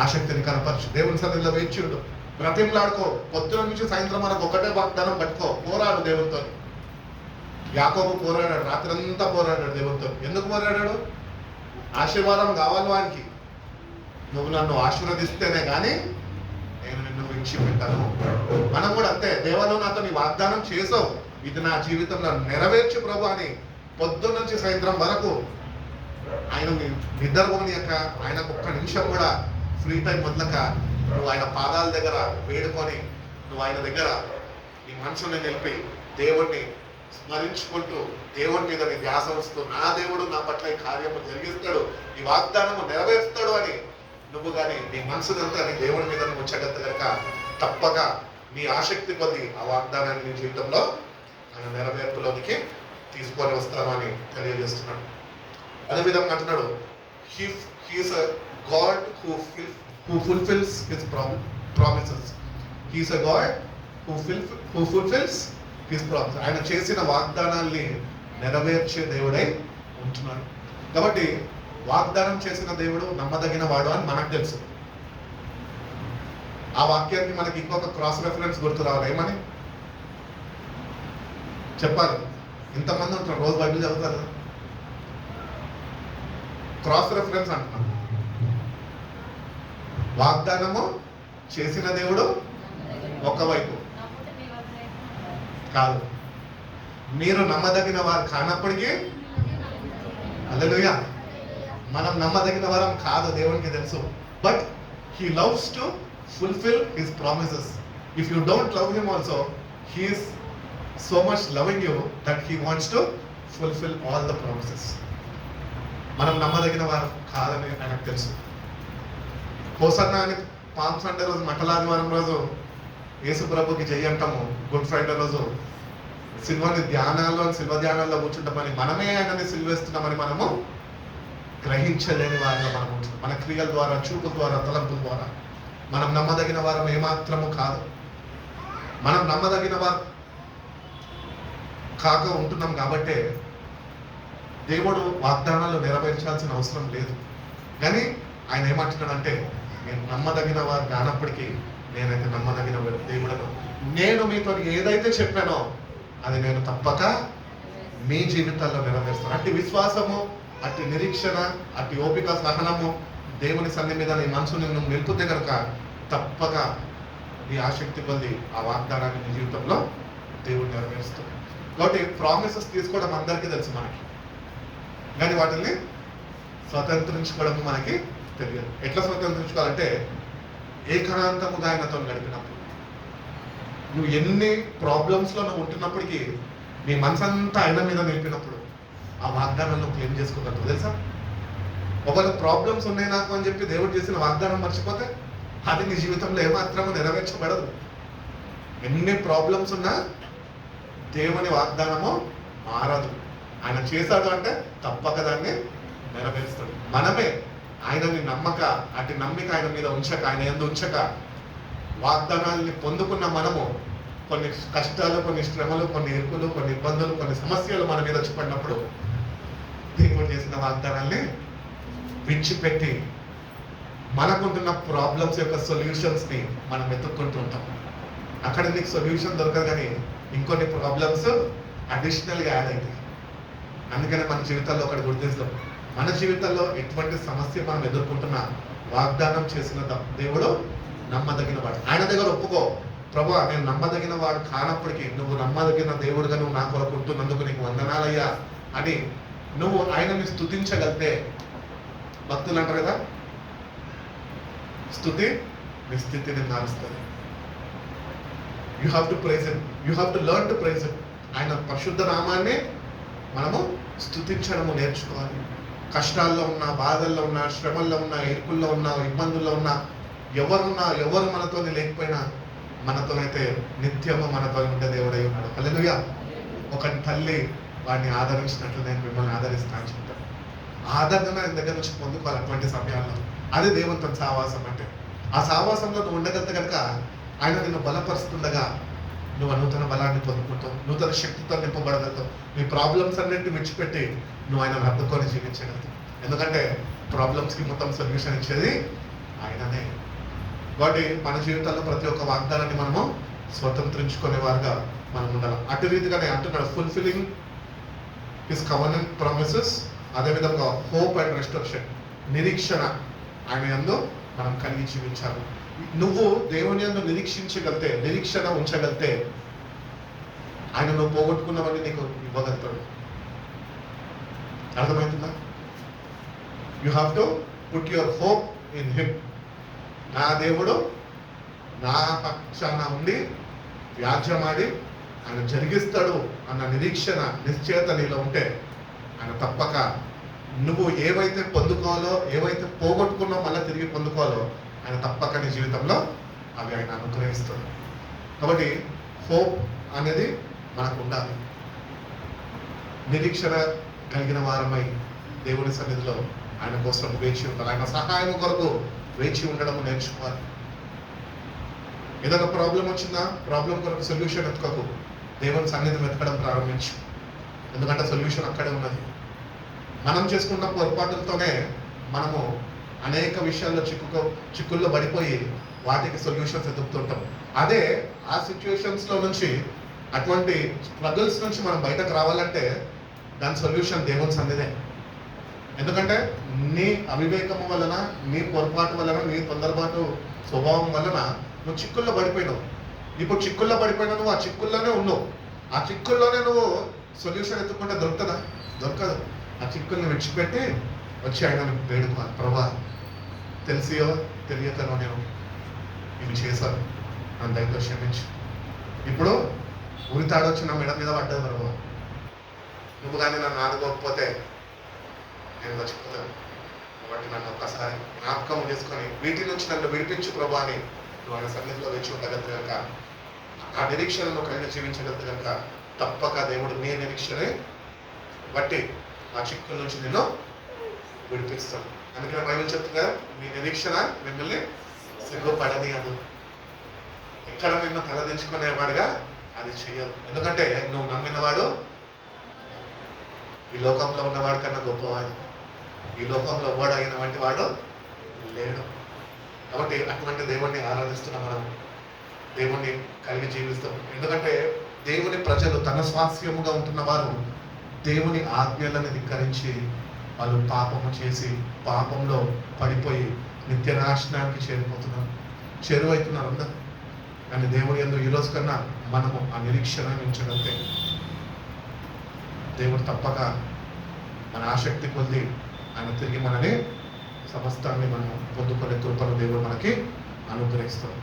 ఆసక్తిని కనపరచు. దేవుని సన్నిధిలో వేచియుడు, బ్రతిమలాడుకో. పొద్దున నుంచి సాయంత్రం వరకు ఒకటే వాగ్దానం పట్టుకో. పోరాడు దేవునితో. యాకోబు పోరాడాడు, రాత్రంతా పోరాడాడు దేవునితో. ఎందుకు పోరాడాడు? ఆశీర్వాదం కావాలి వానికి. నువ్వు నన్ను ఆశీర్వదిస్తేనే కానీ నేను నిన్ను విడిచిపెట్టాను. మనం కూడా అంతే. దేవాలయం నాతో నీ వాగ్దానం చేసావు, ఇది నా జీవితంలో నెరవేర్చు ప్రభు అని పొద్దున్న నుంచి సాయంత్రం వరకు ఆయన నిద్రపోని యొక్క ఆయనకు ఒక్క నిమిషం కూడా ఫ్రీ టైం వదలక నువ్వు ఆయన పాదాల దగ్గర వేడుకొని, నువ్వు ఆయన దగ్గర నీ మనసుని నిలిపి దేవుణ్ణి స్మరించుకుంటూ, దేవుడి మీద నీ ధ్యాస వస్తూ, నా దేవుడు నా పట్ల ఈ కార్యము జరిగిస్తాడు, ఈ వాగ్దానము నెరవేరుస్తాడు అని నువ్వు కానీ నీ మనసునంతా నీ దేవుడి మీద నువ్వు ఉంచగలత కనుక తప్పక నీ ఆసక్తి కొద్ది ఆ వాగ్దానాన్ని నీ జీవితంలో ఆయన నెరవేర్పులోనికి తీసుకొని వస్తాను అని తెలియజేస్తున్నాడు. అదేవిధంగా అంటున్నాడు, he's a God who fulfills his promises. He is a God who fulfills his promises. ఆయన చేసిన వాగ్దానాల్ని నెరవేర్చే దేవుడై ఉంటున్నాడు. కాబట్టి వాగ్దానం చేసిన దేవుడు నమ్మదగిన వాడు అని మనకు తెలుసు. ఆ వాక్యానికి మనకి ఇంకొక క్రాస్ రెఫరెన్స్ గుర్తు రావాలి. ఏమని చెప్పాలి? ఇంతమంది ఉంటారు, రోజు బైబిల్ చదువుతారు. క్రాస్ రెఫరెన్స్ అంటున్నాను. వాగ్దానము చేసిన దేవుడు ఒకవైపు కాదు, మీరు నమ్మదగిన వారు కానప్పటికీ, హల్లెలూయా, మనం నమ్మదగిన వారం కాదు దేవునికి తెలుసు. But he loves to fulfil his promises. If you don't love him also, he is so much loving you that he wants to fulfil all the promises. మనం నమ్మదగిన వారు కాదని ఆయనకు తెలుసు. హోసన్నా అని పామ్ సండే రోజు, మఠలాదివారం రోజు యేసు ప్రభుకి జై అంటాము. గుడ్ ఫ్రైడే రోజు సిల్వని సిల్వ ధ్యానాల్లో కూర్చుంటామని, మనమే ఆయనని సిల్వేస్తున్నామని మనము గ్రహించలేని వారిగా మనం ఉంటున్నాం. మన క్రియల ద్వారా, చూపు ద్వారా, తలంపుల ద్వారా మనం నమ్మదగిన వారం ఏమాత్రము కాదు. మనం నమ్మదగిన వారు కాక ఉంటున్నాం కాబట్టే దేవుడు వాగ్దానాలు నెరవేర్చాల్సిన అవసరం లేదు. కానీ ఆయన ఏమంటున్నాడంటే, మీరు నమ్మదగిన వారు కానప్పటికీ నేనైతే నమ్మదగిన దేవుడను. నేను మీతో ఏదైతే చెప్పానో అది నేను తప్పక మీ జీవితాల్లో నెరవేరుస్తాను. అట్టి విశ్వాసము, అట్టి నిరీక్షణ, అట్టి ఓపిక, సహనము దేవుని సన్ని మీద నీ మనసుని నువ్వు నిలుపుతే కనుక తప్పక నీ ఆసక్తి కొద్ది ఆ వాగ్దానాన్ని నీ జీవితంలో దేవుడు నెరవేరుస్తాడు. కాబట్టి ప్రామిసెస్ తీసుకోవడం అందరికీ తెలుసు మనకి, కానీ వాటిని స్వతంత్రించుకోవడం మనకి తెలియదు. ఎట్లా స్వతంత్రించుకోవాలంటే ఏకాంతముగా ఆయనతో గడిపినప్పుడు, నువ్వు ఎన్ని ప్రాబ్లమ్స్లో నువ్వు ఉంటున్నప్పటికీ నీ మనసంతా ఆయన మీద నిలిపినప్పుడు ఆ వాగ్దానాన్ని నువ్వు క్లెయిమ్ చేసుకోగలవు. తెలుసా, ఒకవేళ ప్రాబ్లమ్స్ ఉన్నాయి నాకు అని చెప్పి దేవుడు చేసిన వాగ్దానం మర్చిపోతే అది నీ జీవితంలో ఏమాత్రము నెరవేర్చబడదు. ఎన్ని ప్రాబ్లమ్స్ ఉన్నా దేవుని వాగ్దానము మారదు. ఆయన చేశాడు అంటే తప్పక దాన్ని నెరవేరుస్తాడు. మనమే ఆయనని నమ్మక, అటు నమ్మిక ఆయన మీద ఉంచక, ఆయన యందు ఉంచక వాగ్దానాల్ని పొందుకున్న మనము కొన్ని కష్టాలు, కొన్ని శ్రమలు, కొన్ని ఇరుకులు, కొన్ని ఇబ్బందులు, కొన్ని సమస్యలు మన మీద వచ్చి పడినప్పుడు దేవుడు చేసిన వాగ్దానాల్ని విడిచిపెట్టి మనకుంటున్న ప్రాబ్లమ్స్ యొక్క సొల్యూషన్స్ని మనం వెతుక్కుంటూ ఉంటాం. అక్కడ నీకు సొల్యూషన్ దొరకదు, కానీ ఇంకొన్ని ప్రాబ్లమ్స్ అడిషనల్గా యాడ్ అవుతాయి. అందుకనే మన జీవితాల్లో ఒకటి గుర్తిస్తాం, మన జీవితంలో ఎటువంటి సమస్య మనం ఎదుర్కొంటున్నా వాగ్దానం చేసిన దేవుడు నమ్మదగిన వాడు. ఆయన దగ్గర ఒప్పుకో, ప్రభా నేను నమ్మదగిన వాడు కానప్పటికీ నువ్వు నమ్మదగిన దేవుడుగా నువ్వు నా కొరకు ఉంటున్నందుకు నీకు వందనాలయ్యా అని నువ్వు ఆయనని స్తుతించగలితే, భక్తులు అంటారు కదా, స్తుతి నీ స్థితిని మారుస్తుంది. You have to praise him, you have to learn to praise him. ఆయన పరిశుద్ధ నామాన్ని మనము స్తుతించడము నేర్చుకోవాలి. కష్టాల్లో ఉన్నా, బాధల్లో ఉన్నా, శ్రమల్లో ఉన్నా, ఇరుకుల్లో ఉన్నా, ఇబ్బందుల్లో ఉన్నా, ఎవరు మనతో లేకపోయినా మనతోనైతే నిత్యము మనతో ఉండే దేవుడై ఉన్నాడు. హల్లెలూయా. ఒక తల్లి వాడిని ఆదరించినట్లు నేను మిమ్మల్ని ఆదరిస్తాను చెప్తాను. ఆదరణ ఆయన దగ్గర నుంచి పొందుకోవాలి అటువంటి సమయాల్లో. అదే దేవునితో సావాసం అంటే. ఆ సావాసంలో నువ్వు ఉండగలిగితే కనుక ఆయన నిన్ను బలపరుస్తుండగా నువ్వు నూతన బలాన్ని పొందుకుంటావు, నూతన శక్తితో నింపబడగలుగుతావు. నీ ప్రాబ్లమ్స్ అన్నింటిని విడిచిపెట్టి నువ్వు ఆయనను హత్తుకొని జీవించగలుగుతావు. ఎందుకంటే ప్రాబ్లమ్స్కి మొత్తం సొల్యూషన్ ఇచ్చేది ఆయననే. కాబట్టి మన జీవితాల్లో ప్రతి ఒక్క వాగ్దానాన్ని మనము స్వతంత్రించుకునే వారుగా మనం ఉండాలి. అటు రీతిగానే అంటున్నాడు, ఫుల్ఫిల్లింగ్ హిస్ కవెనెంట్ ప్రామిసెస్. అదేవిధంగా హోప్ అండ్ రెస్టోరేషన్, నిరీక్షణ ఆయన యందు మనం కలిగి జీవించాలి. నువ్వు దేవుని యందు నిరీక్షణ ఉంచగలితే ఆయన నువ్వు పోగొట్టుకున్నవన్నీ నీకు ఇవ్వగలుగుతాడు. అర్థమవుతుందా? You have to put your hope in him. నా దేవుడు నా పక్షాన ఉండి వ్యాజ్యమాడి ఆయన జరిగిస్తాడు అన్న నిరీక్షణ, నిశ్చయత నీలో ఉంటే ఆయన తప్పక నువ్వు ఏవైతే పొందుకోవాలో, ఏవైతే పోగొట్టుకున్నావు మళ్ళీ తిరిగి పొందుకోవాలో ఆయన తప్పక నీ జీవితంలో అవి ఆయన అనుగ్రహిస్తాడు. కాబట్టి హోప్ అనేది మనకు ఉండాలి. నిరీక్షణ కలిగిన వారమై దేవుని సన్నిధిలో ఆయన కోసం వేచి ఉండాలి. ఆయన సహాయం కొరకు వేచి ఉండడం నేర్చుకోవాలి. ఏదైనా ప్రాబ్లం వచ్చిందా, ప్రాబ్లం కొరకు సొల్యూషన్ వెతకకు, దేవుని సన్నిధి వెతకడం ప్రారంభించు. ఎందుకంటే సొల్యూషన్ అక్కడే ఉన్నది. మనం చేసుకున్న పొరపాటులతోనే మనము అనేక విషయాల్లో చిక్కుల్లో పడిపోయి వాటికి సొల్యూషన్స్ ఎదుగుతుంటాం. అదే ఆ సిచ్యువేషన్స్లో నుంచి, అటువంటి స్ట్రగుల్స్ నుంచి మనం బయటకు రావాలంటే దాని సొల్యూషన్ దేవుని సన్నిధే. ఎందుకంటే నీ అవివేకము వలన, నీ పొరపాటు వలన, నీ తొందరపాటు స్వభావం వలన నువ్వు చిక్కుల్లో పడిపోయినావు. ఇప్పుడు చిక్కుల్లో పడిపోయినా నువ్వు ఆ చిక్కుల్లోనే ఉన్నావు. ఆ చిక్కుల్లోనే నువ్వు సొల్యూషన్ ఎత్తుకుంటే దొరుకుతుందా? దొరకదు. ఆ చిక్కుల్ని విడిచిపెట్టి వచ్చి ఆయన వేడుకోవాలి. ప్రభా తెలిసియో తెలియకనో నేను ఇవి చేశాను, నన్ను దయతో క్షమించు. ఇప్పుడు ఉరితాడొచ్చి నా మెడ మీద పడ్డది ప్రభా, నువ్వు కానీ నన్ను ఆనుకోకపోతే నేను మర్చిపోతాను. కాబట్టి నన్ను ఒక్కసారి జ్ఞాపకం చేసుకొని వీటి నుంచి నన్ను విడిపించు ప్రభా అని నువ్వు ఆయన సన్నిధిలో వేచి ఉండగలిగితే కనుక, ఆ నిరీక్షణను కలిగి జీవించగలిగితే కనుక తప్పక దేవుడు నీ నిరీక్షనే బట్టి ఆ చిక్కుల నుంచి నేను విడిపిస్తాను. అందుకని బైబిల్ చెప్తున్నా, మీ నిరీక్షణ మిమ్మల్ని సిగ్గుపడని అది ఎక్కడ నిన్ను తలదించుకునేవాడుగా అది చెయ్యదు. ఎందుకంటే నువ్వు నమ్మినవాడు ఈ లోకంలో ఉన్నవాడు కన్నా గొప్పవాడు. ఈ లోకంలో ఎవడు అయిన వంటి వాడు లేడు. కాబట్టి అటువంటి దేవుణ్ణి ఆరాధిస్తున్న మనం దేవుణ్ణి కలిగి జీవిస్తాం. ఎందుకంటే దేవుని ప్రజలు తన స్వాస్యముగా ఉంటున్న వారు దేవుని ఆజ్ఞలను ధిక్కరించి వాళ్ళు పాపము చేసి పాపంలో పడిపోయి నిత్య నాశనానికి చేరువవుతున్నారు అందరూ. కానీ దేవుని యందు ఈ రోజు కన్నా మనము ఆ నిరీక్షణ ఉంచగలిగితే దేవుడు తప్పక మన ఆసక్తి కొద్ది ఆయన తిరిగి మనని సమస్తాన్ని మనం పొందుకునే కృపను దేవుడు మనకి అనుగ్రహిస్తాం.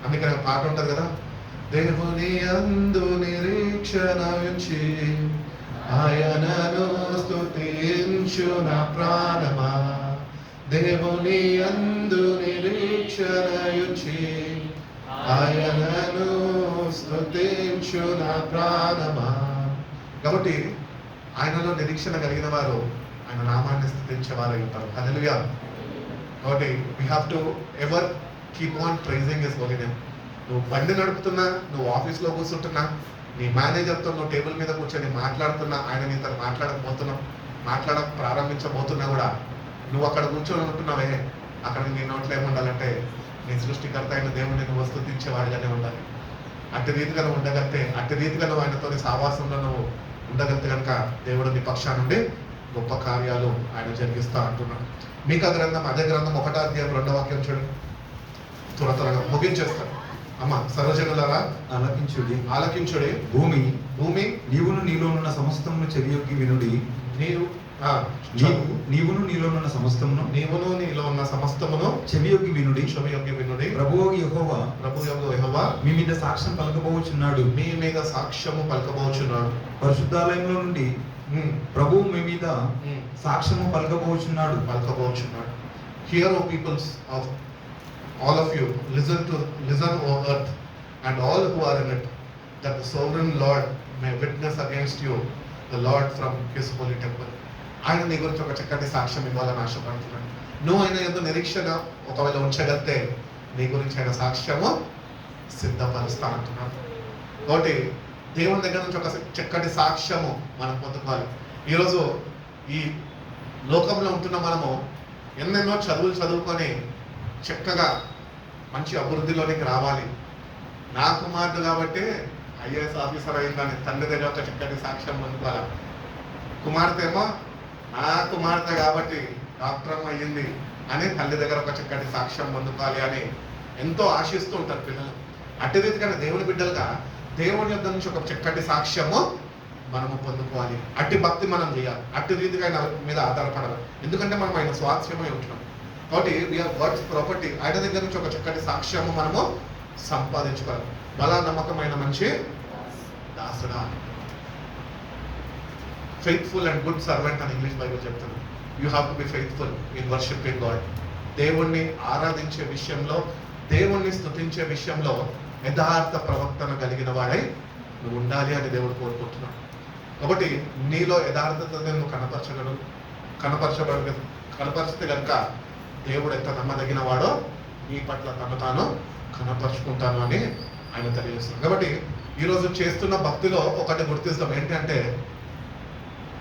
అందుకని ఒక పాట ఉంటుంది కదా, దేవుని యందు నిరీక్షణ ఉంచి ఆయనను స్తుతించు నా ప్రాణమా, దేవుని యందు నిరీక్షణ ఉంచి ఆయనను స్తుతించు నా ప్రాణమా. కాబట్టి ఆయనలో నిరీక్షణ కలిగిన వారు ఆయన నామాన్ని స్తుతించే వారు ఉంటారు. హల్లెలూయా. కాబట్టి we have to ever keep on praising his holy name. నువ్వు బండి నడుపుతున్నా, నువ్వు ఆఫీస్లో కూర్చుంటున్నా, నీ మేనేజర్తో నువ్వు టేబుల్ మీద కూర్చొని మాట్లాడుతున్నా, ఆయన నీతో ప్రారంభించబోతున్నా కూడా నువ్వు అక్కడ కూర్చొని ఉంటున్నావే, అక్కడ నీ నోట్లో ఏముండాలంటే నీ సృష్టికర్త అయిన దేవుడిని నువ్వు స్తుతించేవాడిగానే ఉండాలి. అట్టి రీతిగా నువ్వు ఉండగలిగితే, అట్టి రీతిగా నువ్వు ఆయనతో సావాసంలో నువ్వు ఉండగలిగితే కనుక దేవుడు నీ పక్షా నుండి గొప్ప కార్యాలు ఆయన జరిగిస్తా అంటున్నాడు. మీకా గ్రంథం అదే గ్రంథం 1వ అధ్యాయం 2వ వాక్యం చూడండి. త్వరగా ముగించేస్తాడు. అమ్మ సర్వజనులారా ఆలకించుడి. భూమి నీవును నీలోనున్న సమస్తమును చెవియొగ్గి వినుడి. నీవును నీలోనున్న సమస్తమును చెవియొగ్గి వినుడి. ప్రభువు యెహోవా మీ మీద సాక్ష్యం పలకబోచున్నాడు. పరిశుద్ధాలయంలో నుండి ప్రభువు మీ మీద సాక్ష్యము పలకబోచున్నాడు. Hear, O peoples of all of you, listen, O earth, and all who are in it, that the sovereign Lord may witness against you, the Lord from his holy temple. ఆయన నీ గురించి ఒక చక్కటి సాక్ష్యం ఇవ్వాలని ఆశపడుతున్నాడు. నువ్వు ఆయన యందు నిరీక్షణ ఒకవేళ ఉంచగలిగితే నీ గురించి ఆయన సాక్ష్యము సిద్ధపరుస్తా అంటున్నాడు. కాబట్టి దేవుని దగ్గర నుంచి ఒక చక్కటి సాక్ష్యము మనం పొందుకోవాలి. ఈరోజు ఈ లోకంలో ఉంటున్న మనము ఎన్నెన్నో చదువుకొని చక్కగా మంచి అభివృద్ధిలోనికి రావాలి. నా కుమార్తె కాబట్టి ఐఏఎస్ ఆఫీసర్ అయిందని తండ్రి దగ్గర ఒక చక్కటి సాక్ష్యం పొందుకోవాలి. కుమార్తె ఏమో నా కుమార్తె కాబట్టి డాక్టర్ అయ్యింది అని తల్లి దగ్గర ఒక చక్కటి సాక్ష్యం పొందుకోవాలి అని ఎంతో ఆశిస్తూ ఉంటారు పిల్లలు. అట్టి రీతిగానే దేవుని బిడ్డలుగా దేవుని యొద్ద నుంచి ఒక చక్కటి సాక్ష్యము మనము పొందుకోవాలి. అట్టి భక్తి మనం చేయాలి. అట్టి రీతిగా ఆయన మీద ఆధారపడాలి. ఎందుకంటే మనం ఆయన స్వాస్థ్యమై ఉంటున్నాం కాబట్టి వీఆర్ గాడ్స్ ప్రాపర్టీ. ఆయన దగ్గర నుంచి ఒక చక్కటి సాక్ష్యము మనము సంపాదించుకోవాలి. బలా నమ్మకమైన మంచి దాసుడా, ఫెయిత్ఫుల్ అండ్ గుడ్ సర్వెంట్ అని ఇంగ్లీష్ బైబిల్ చెప్తుంది. You have to be faithful in worshipping God. దేవుణ్ణి ఆరాధించే విషయంలో, దేవుణ్ణి స్తుతించే విషయంలో యథార్థ ప్రవర్తన కలిగిన వాడై నువ్వు ఉండాలి అని దేవుడు కోరుకుంటున్నాడు. కాబట్టి నీలో యథార్థతను నువ్వు కనపరిస్తే కనుక దేవుడు ఎంత నమ్మదగిన వాడో నీ పట్ల తను తాను కనపరుచుకుంటాను అని ఆయన తెలియజేస్తున్నాడు. కాబట్టి ఈరోజు చేస్తున్న భక్తిలో ఒకటి గుర్తిస్తాం ఏంటంటే,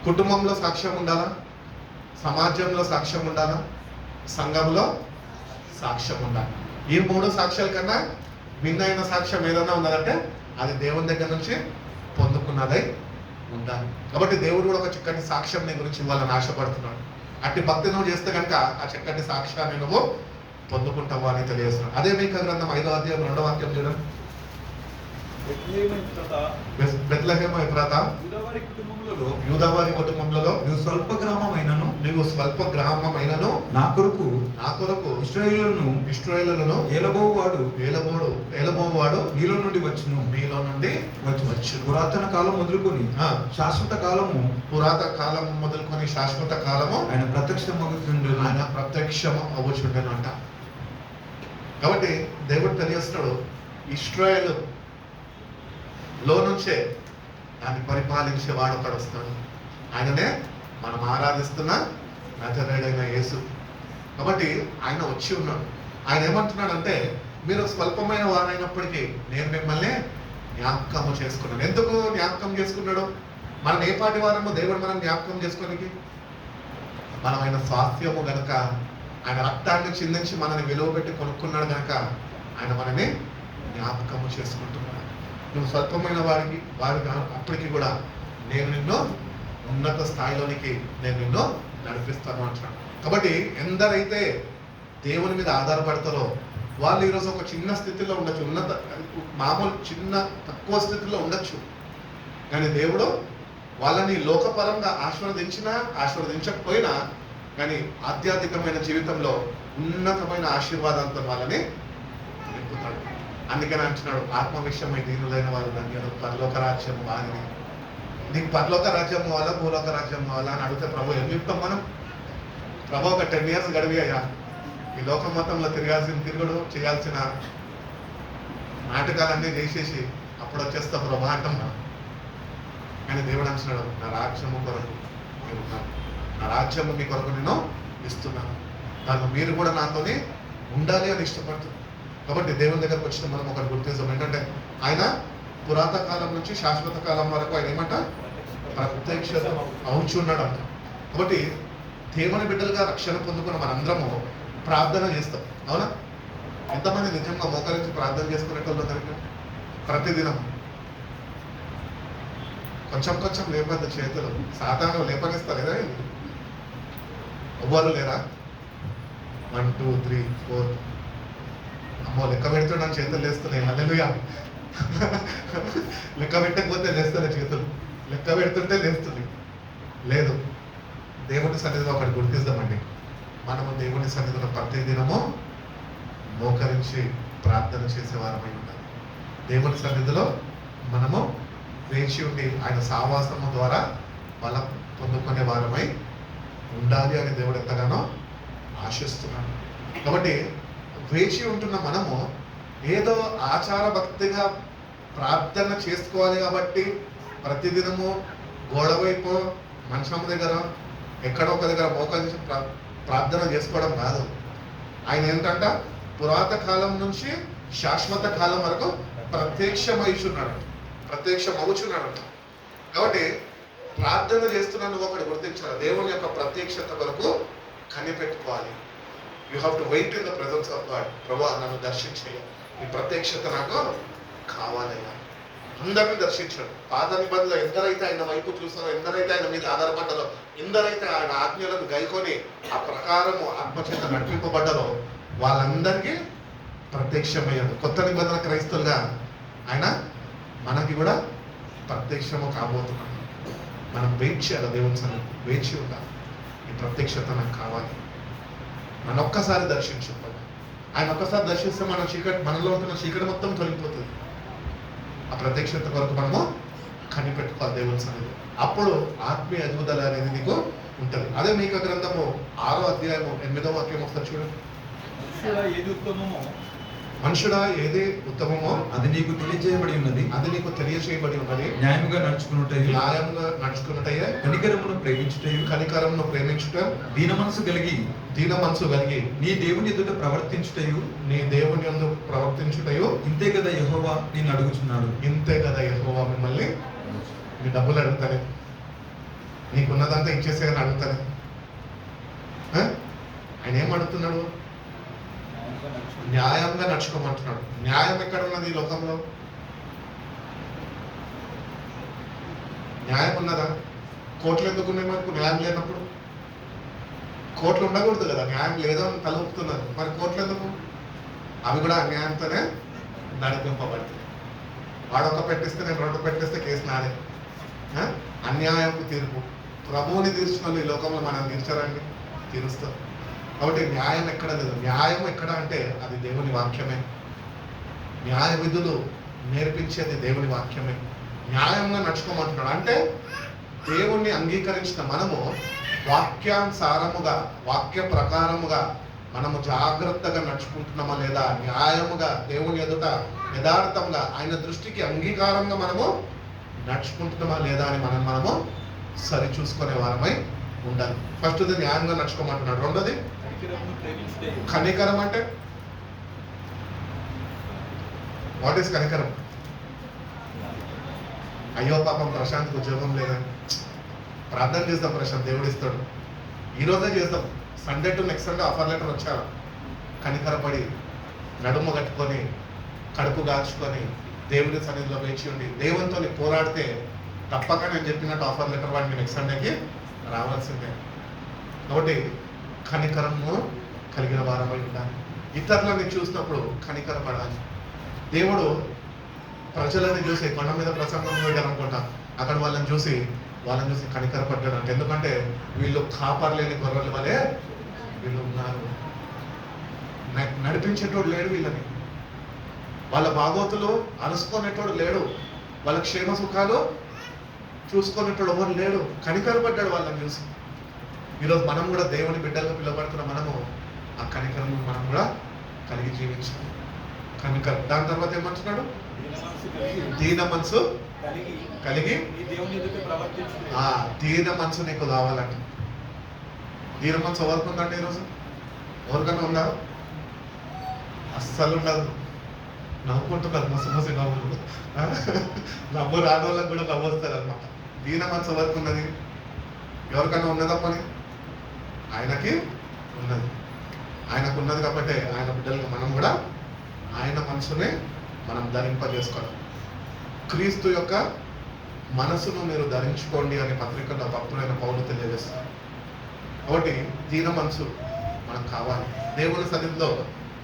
కుటుంబంలో సాక్ష్యం ఉండాలా, సమాజంలో సాక్ష్యం ఉండాలా, సంఘంలో సాక్ష్యం ఉండాలి. ఈ 3 సాక్ష్యాల కన్నా భిన్నమైన సాక్ష్యం ఏదైనా ఉన్నదంటే అది దేవుని దగ్గర నుంచి పొందుకున్నదై ఉండాలి. కాబట్టి దేవుడు కూడా ఒక చక్కటి సాక్ష్యం నీ గురించి ఇవ్వాలని ఆశపడుతున్నాడు. అట్టి భక్తి నువ్వు చేస్తే కనుక ఆ చక్కటి సాక్ష్యాన్ని నువ్వు పొందుకుంటావు అని తెలియజేస్తున్నాడు. అదే మీకా గ్రంథం 5వ అధ్యాయం 2వ వాక్యం చూడండి. బెత్లెహేము ఎఫ్రాతా యూదావారి కుటుంబములలో నువ్వు స్వల్ప గ్రామమైనను నా కొరకు ఇశ్రాయేలును ఏలబోవాడు మీలో నుండి వచ్చును. పురాతన కాలం మొదలుకొని శాశ్వత కాలము ఆయన ప్రత్యక్షము అవ్వచుండెను అంట. కాబట్టి దేవుడు తెలియస్తున్నాడు, ఇశ్రాయేలు లో నుంచే దాన్ని పరిపాలించే వాడు ఒకడు వస్తాడు. ఆయననే మనం ఆరాధిస్తున్న నజరేయుడైన యేసు. కాబట్టి ఆయన వచ్చి ఉన్నాడు. ఆయన ఏమంటున్నాడంటే, మీరు స్వల్పమైన వారైనప్పటికీ నేను మిమ్మల్ని జ్ఞాపకము చేసుకున్నాను. ఎందుకు జ్ఞాపకం చేసుకున్నాడు? మనం ఏ పాటి వారమో దేవుడు మనం జ్ఞాపకం చేసుకోనికి, మనమైన స్వాస్థ్యము గనుక ఆయన రక్తాన్ని చిందించి మనని విలువ పెట్టి కొనుక్కున్నాడు కనుక ఆయన మనని జ్ఞాపకము చేసుకుంటున్నాడు. నువ్వు స్వల్పమైన వారికి అప్పటికి కూడా నేను నిన్ను ఉన్నత స్థాయిలోనికి నేను నిన్ను నడిపిస్తాను అంటున్నాడు. కాబట్టి ఎందరైతే దేవుని మీద ఆధారపడతారో వాళ్ళు ఈరోజు ఒక చిన్న స్థితిలో ఉండొచ్చు, మామూలు చిన్న తక్కువ స్థితిలో ఉండొచ్చు, కానీ దేవుడు వాళ్ళని లోకపరంగా ఆశీర్వదించకపోయినా కానీ ఆధ్యాత్మికమైన జీవితంలో ఉన్నతమైన ఆశీర్వాదంతో వాళ్ళని నింపుతాడు. అందుకని అంటున్నాడు, ఆత్మ విషయమై దీనులైన వారు ధన్యులు, పరలోక రాజ్యము వారిని. నీకు పరలోక రాజ్యం కావాలా భూలోక రాజ్యం కావాలా అని అడిగితే ప్రభు ఏం చెప్తాం మనం? ప్రభు ఒక 10 years గడివి అయ్యా, ఈ లోకం మొత్తంలో తిరుగుడు చేయాల్సిన నాటకాలన్నీ చేసేసి అప్పుడు వచ్చేస్తా ప్రభు అంటాం మనం. కానీ దేవుడు అంటున్నాడు, నా రాజ్యము కొరకు నేను ఉన్నాను, నా రాజ్యము మీ కొరకు నేను ఇస్తున్నాను, దాంట్లో మీరు కూడా నాతోనే ఉండాలి అని ఇష్టపడుతుంది. కాబట్టి దేవుని దగ్గరకు వచ్చిన మనం ఒకటి గుర్తిస్తాం ఏంటంటే ఆయన పురాత కాలం నుంచి శాశ్వత కాలం వరకు ఆయన ఏమంట ప్రత్యక్షత అవుచున్నాడు అంట. కాబట్టి దేవుని బిడ్డలుగా రక్షణ పొందుకున్న మనందరము ప్రార్థన చేస్తాం, అవునా? ఎంతమంది నిజంగా మోకరించి ప్రార్థన చేసుకునేటోళ్ళు కనుక ప్రతిదినం కొంచెం లేపద్దు చేతులు, సాధారణ లేపనిస్తారు కదా, ఎవ్వరు లేరా? 1 2 3 4 అమ్మో లెక్క పెడుతున్నాను, చేతులు లేస్తున్నాయి. హల్లెలూయా. లెక్క పెట్టకపోతే లేస్తున్నాయి చేతులు, లెక్క పెడుతుంటే లేస్తుంది. లేదు, దేవుని సన్నిధిలో ఒకటి గుర్తిస్తామండి, మనము దేవుని సన్నిధిలో ప్రతి దినము మోకరించి ప్రార్థన చేసేవారమై ఉండాలి. దేవుని సన్నిధిలో మనము వేచి ఉండి ఆయన సావాసము ద్వారా బలం పొందుకునే వారమై ఉండాలి అని దేవుడు ఎంతగానో ఆశిస్తున్నాడు. కాబట్టి వేచి ఉంటున్న మనము ఏదో ఆచార భక్తిగా ప్రార్థన చేసుకోవాలి కాబట్టి ప్రతిదినము గోడ వైపు మంచం దగ్గర ఎక్కడో ఒక దగ్గర మోకరించి ప్రార్థన చేసుకోవడం కాదు. ఆయన ఏంటంట పురాత కాలం నుంచి శాశ్వత కాలం వరకు ప్రత్యక్షమవుచున్నాడు. కాబట్టి ప్రార్థన చేస్తున్నాను ఒకటి గుర్తించాలి, దేవుని యొక్క ప్రత్యక్షత వరకు కనిపెట్టుకోవాలి. You have to wait in the presence of God. ప్రభా నన్ను దర్శించేయ, ఈ ప్రత్యక్షత నాకు కావాలయ్యా. అందరినీ దర్శించాడు. పాత నిబంధనలో ఎందరైతే ఆయన వైపు చూస్తారో, ఎందరైతే ఆయన మీద ఆధారపడ్డారో, ఎందరైతే ఆయన ఆజ్ఞలను గైకొని ఆ ప్రకారము ఆత్మచేత నడిపింపబడ్డారో వాళ్ళందరికీ ప్రత్యక్షమయ్యాడు. కొత్త నిబంధన క్రైస్తవులుగా ఆయన మనకి కూడా ప్రత్యక్షము కాబోతున్నాడు. మనం వెయిట్ చేయాలి, దేవుని సన్నిధి వేచి ఉండాలి. ఈ ప్రత్యక్షత నాకు కావాలి, నన్ను ఒక్కసారి దర్శించుకోవాలి. ఆయన ఒక్కసారి దర్శిస్తే మన మనలో ఉంటున్న చీకటి మొత్తం తొలగిపోతుంది. ఆ ప్రత్యక్షత కొరకు మనము కనిపెట్టుకోవాలి దేవుని సన్నిధి. అప్పుడు ఆత్మీయ ఎదుగుదల అనేది నీకు ఉంటుంది. అదే మీక గ్రంథము 6వ అధ్యాయము 8వ వాక్యం ఒకసారి చూడండి. మనుషుడా ఏది ఉత్తమమో అది నీకు తెలియజేయబడి ఉన్నది, న్యాయముగా నడుచుకున్నట్టయే, కనికరమును ప్రేమించుట, దీన మనసు కలిగి నీ దేవుని ఎదుట ప్రవర్తించుటయు, ఇంతే కదా యెహోవా నిన్ను అడుగుచున్నాడు. ఇంతే కదా యెహోవా మిమ్మల్ని, మీ డబ్బులు అడుగుతానే, నీకున్నదంతా ఇచ్చేసేయని అడుగుతానే. ఆయన ఏం అడుగుతున్నాడు? న్యాయంగా నడుచుకోమంటున్నాడు. న్యాయం ఎక్కడ ఉన్నది ఈ లోకంలో? న్యాయం ఉన్నదా? కోట్లు ఎందుకు ఉన్నాయి మనకు న్యాయం లేనప్పుడు? కోట్లు ఉండకూడదు కదా, న్యాయం లేదో అని తలపుతున్నారు. మరి కోట్లు ఎందుకు? అవి కూడా అన్యాయంతోనే నడిపింపబడుతుంది. వాడొక పెట్టిస్తే నేను 2 పెట్టిస్తే కేసు నాదే. అన్యాయపు తీర్పు. ప్రభువుని తీర్చిన వాళ్ళు ఈ లోకంలో మనం తీర్చారండి, తీరుస్తారు. కాబట్టి న్యాయం ఎక్కడ లేదు. న్యాయం ఎక్కడ అంటే అది దేవుని వాక్యమే. న్యాయ విధులు నేర్పించేది దేవుని వాక్యమే. న్యాయంగా నడుచుకోమంటున్నాడు అంటే దేవుణ్ణి అంగీకరించిన మనము వాక్యానుసారముగా, వాక్య ప్రకారముగా మనము జాగ్రత్తగా నడుచుకుంటున్నామా లేదా, న్యాయముగా దేవుని ఎదుట యథార్థంగా ఆయన దృష్టికి అంగీకారంగా మనము నడుచుకుంటున్నామా లేదా అని మనము సరి చూసుకునే వారమై ఉండాలి. ఫస్ట్ది న్యాయంగా నడుచుకోమంటున్నాడు. రెండోది కనికరం. అంటే వాట్ ఈస్ కనికరం? అయ్యో పాపం ప్రశాంత్కి ఉద్యోగం లేదని ప్రార్థన చేస్తాం, ప్రశాంత్ దేవుడు ఇస్తాడు. ఈరోజే చేస్తాం, Sunday to next Sunday offer letter వచ్చారు. కనికరపడి నడుము కట్టుకొని కడుపు గార్చుకొని దేవుడి సన్నిధిలో వేచి ఉండి దేవునితో పోరాడితే తప్పక నేను చెప్పినట్టు ఆఫర్ లెటర్ వాడికి నెక్స్ట్ సండేకి రావాల్సిందే. కాబట్టి కనికరము కలిగిన వారమై ఉండాలి. ఇతరులని చూసినప్పుడు కనికరపడాలి. దేవుడు ప్రజలని చూసి కొండ మీద ప్రసంగం అనుకుంటా అక్కడ వాళ్ళని చూసి కనికరపడ్డాడు అంటే, ఎందుకంటే వీళ్ళు కాపర్లేని గొర్రెల వలె వీళ్ళు ఉన్నారు. నడిపించేటోడు లేడు, వీళ్ళని వాళ్ళ బాగోతులు అరుసుకునేటోడు లేడు, వాళ్ళ క్షేమ సుఖాలు చూసుకునేటోడు ఎవరు లేడు. కనికరపడ్డాడు వాళ్ళని చూసి. ఈరోజు మనం కూడా దేవుని బిడ్డలకు పిలువబడుతున్న మనము ఆ కనికరము మనం కూడా కలిగి జీవించాలి. కనికరం. దాని తర్వాత ఏమంటున్నాడు? దీన మనసు కలిగి. దీన మనసు నీకు కావాలంట. దీన మనసు ఎవరికి ఉందండి ఈరోజు? ఎవరికన్నా ఉందా? అస్సలు ఉండదు. నవ్వుకుంటున్నారు మసి నవ్వులు. నవ్వు రాని వాళ్ళకి కూడా నవ్వు వస్తారు అనమాట. దీన మనసు ఎవరికి ఉన్నది? ఎవరికన్నా ఉన్నదా పని? ఆయనకి ఉన్నది. ఆయనకు ఉన్నది కాబట్టి ఆయన బిడ్డలకు మనం కూడా ఆయన మనసునే మనం ధరింపజేసుకోవాలి. క్రీస్తు యొక్క మనసును మీరు ధరించుకోండి అనే పత్రికలో భక్తులైన పౌలు తెలియజేస్తారు. కాబట్టి దీన మనసు మనకు కావాలి. దేవుని సన్నిధిలో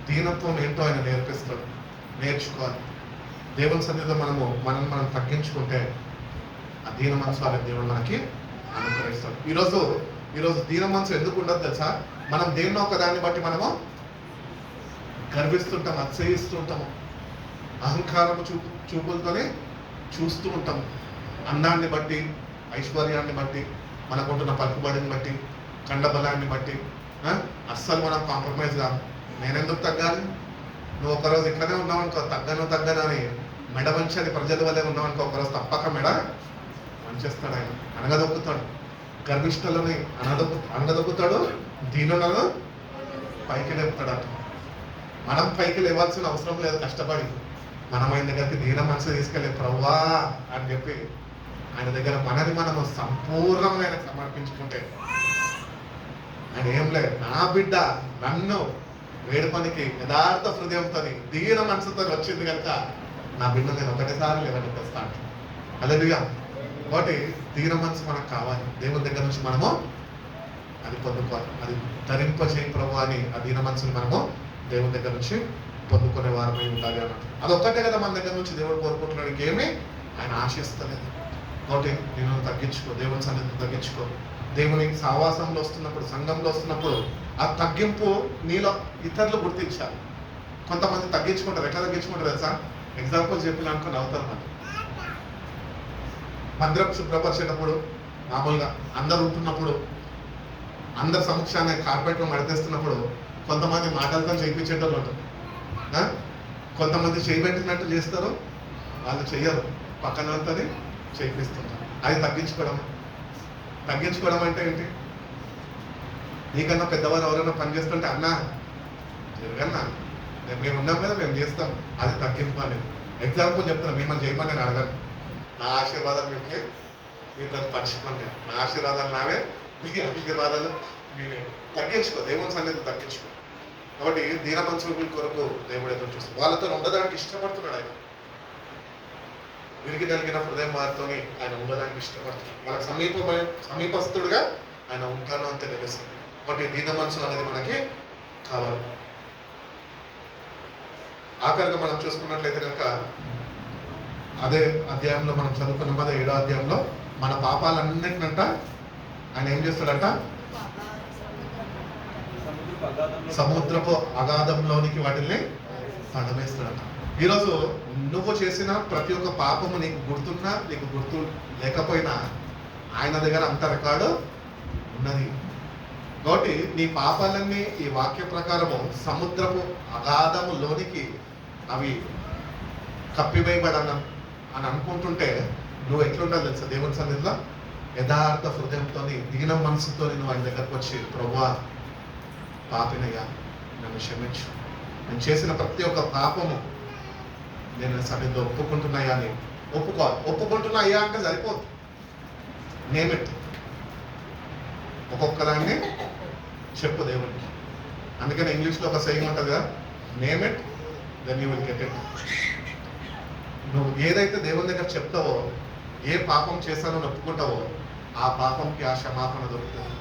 దీనత్వం ఏంటో ఆయన నేర్పిస్తాడు. నేర్చుకోవాలి. దేవుని సన్నిధిలో మనం తగ్గించుకుంటే ఆ దీన మనసు అనే దేవుడు మనకి అనుగ్రహిస్తాడు. ఈరోజు దీన మనసు ఎందుకు ఉండదు తెలుసా? మనం దేన్నో ఒక దాన్ని బట్టి మనము గర్విస్తుంటాం, అతిశయిస్తుంటాము, అహంకారము చూపులతోనే చూస్తూ ఉంటాము. అందాన్ని బట్టి, ఐశ్వర్యాన్ని బట్టి, మనకుంటున్న పలుకుబడిని బట్టి, కండబలాన్ని బట్టి అస్సలు మనం కాంప్రమైజ్ కాదు. నేనెందుకు తగ్గాలి? నువ్వు ఒకరోజు ఇక్కడనే ఉన్నావు అనుకో, తగ్గను అని మెడ వంచి అది ప్రజల వల్లే ఉన్నావు అనుకో, ఒకరోజు తప్పక మెడ వంచేస్తాడు. ఆయన అనగదొక్కుతాడు. గర్విష్ఠులని అనగదొక్కుతాడు, దీనులను పైకి లేపుతాడు. మనం పైకి లేవాల్సిన అవసరం లేదు. కష్టపడి మనం ఆయన దగ్గరికి దీన మనసు తీసుకెళ్ళి ప్రభువా అని చెప్పి ఆయన దగ్గర మనము సంపూర్ణంగా ఆయనకు సమర్పించుకుంటే, ఆయన ఏం లేదు, నా బిడ్డ నన్ను వేడుపనికి యథార్థ హృదయంతో దీన మనసుతో వచ్చింది కనుక నా బిడ్డ నేను ఒకటిసారి లేవనెత్తిస్తాను. అలెలుయా. కాబట్టి దీన మనసు మనకు కావాలి. దేవుని దగ్గర నుంచి మనము అది పొందుకోవాలి. అది ధరింపజేయి ప్రభు అని ఆ దీన మనసుని మనము దేవుని దగ్గర నుంచి పొందుకునే వారమై ఉండాలి అన్నట్టు. అదొక్కటే కదా మన దగ్గర నుంచి దేవుడు కోరుకుంటున్నాడు. ఇంకేమీ ఆయన ఆశిస్తలేదు. కాబట్టి నేను తగ్గించుకో, దేవుని సన్నిధిని తగ్గించుకో. దేవుని సావాసంలో వస్తున్నప్పుడు, సంఘంలో వస్తున్నప్పుడు ఆ తగ్గింపు నీలో ఇతరులు గుర్తించాలి. కొంతమంది తగ్గించుకుంటారు. ఎట్లా తగ్గించుకుంటారు తెలుసా? ఎగ్జాంపుల్ చెప్పిన అనుకుని అవుతారు. మందిరం శుభ్రపరిచేటప్పుడు, మామూలుగా అందరు ఉంటున్నప్పుడు, అందరి సమక్షాన్ని కార్పెట్లో మడతేస్తున్నప్పుడు కొంతమంది మాటలతో చేయించేటోళ్ళు ఉంటారు. కొంతమంది చేయబెట్టినట్టు చేస్తారు, వాళ్ళు చెయ్యరు, పక్కన అంతని చేయిస్తుంటారు. అది తగ్గించుకోవడం అంటే ఏంటి? నీకన్నా పెద్దవారు ఎవరైనా పని చేస్తుంటే అన్నా జరగన్నా మేము ఉన్నాం కదా, మేము చేస్తాం, అది తగ్గింపు అనేది. ఎగ్జాంపుల్ చెప్తున్నాను, మిమ్మల్ని చేయమని నేను అడగను. నా ఆశీర్వాదాలు మీకు మీరు దాన్ని పంచుకోండి. నా ఆశీర్వాదాలు నావే, మీ ఆశీర్వాదాలు మీరే. తగ్గించుకో, దేవుని సన్నిధి తగ్గించుకో. కాబట్టి దీన మనసుల కొరకు దేవుడు ఎదురు చూస్తాడు. వాళ్ళతో ఉండడానికి ఇష్టపడుతున్నాడు ఆయన. విరిగి నలిగిన హృదయం వారితో ఆయన ఉండడానికి ఇష్టపడుతున్నాడు. మనకు సమీపస్తుడుగా ఆయన ఉంటాను అని తెలియజేస్తుంది. కాబట్టి దీన మనసు అనేది మనకి కావాలి. ఆఖరిగా మనం చూసుకున్నట్లయితే కనుక అదే అధ్యాయంలో మనం చదువుకున్నాం కదా, 7వ అధ్యాయంలో మన పాపాలన్నిటినంట ఆయన ఏం చేస్తాడంట? సముద్రపు అగాధంలోనికి వాటిని పడవేస్తాడంట. ఈరోజు నువ్వు చేసిన ప్రతి ఒక్క పాపము నీకు గుర్తున్నా నీకు గుర్తు లేకపోయినా ఆయన దగ్గర అంత రికార్డు ఉన్నది. కాబట్టి నీ పాపాలన్నీ ఈ వాక్య ప్రకారము సముద్రపు అగాధములోనికి అవి కప్పివేయబడను అని అనుకుంటుంటే నువ్వు ఎట్లుండాలి తెలుసా? దేవుని సన్నిధిలో యథార్థ హృదయంతో, దీన మనసుతో నువ్వు ఆయన దగ్గరకు వచ్చి, ప్రభువా పాపినయ్యా నన్ను క్షమించు, నేను చేసిన ప్రతి ఒక్క పాపము నేను సన్నిధిలో ఒప్పుకుంటున్నాయా అని ఒప్పుకోవాలి. ఒప్పుకుంటున్నాయా అంటే సరిపోదు, నేమిట్ ఒక్కొక్కదాన్ని చెప్పు దేవునికి. అందుకని ఇంగ్లీష్లో ఒక సెయింగ్ ఉంటుంది కదా, name it then you will get it. నువ్వు ఏదైతే దేవుని దగ్గర చెప్తావో, ఏ పాపం చేశానో ఒప్పుకుంటావో, ఆ పాపంకి ఆ క్షమాపణ దొరుకుతుంది.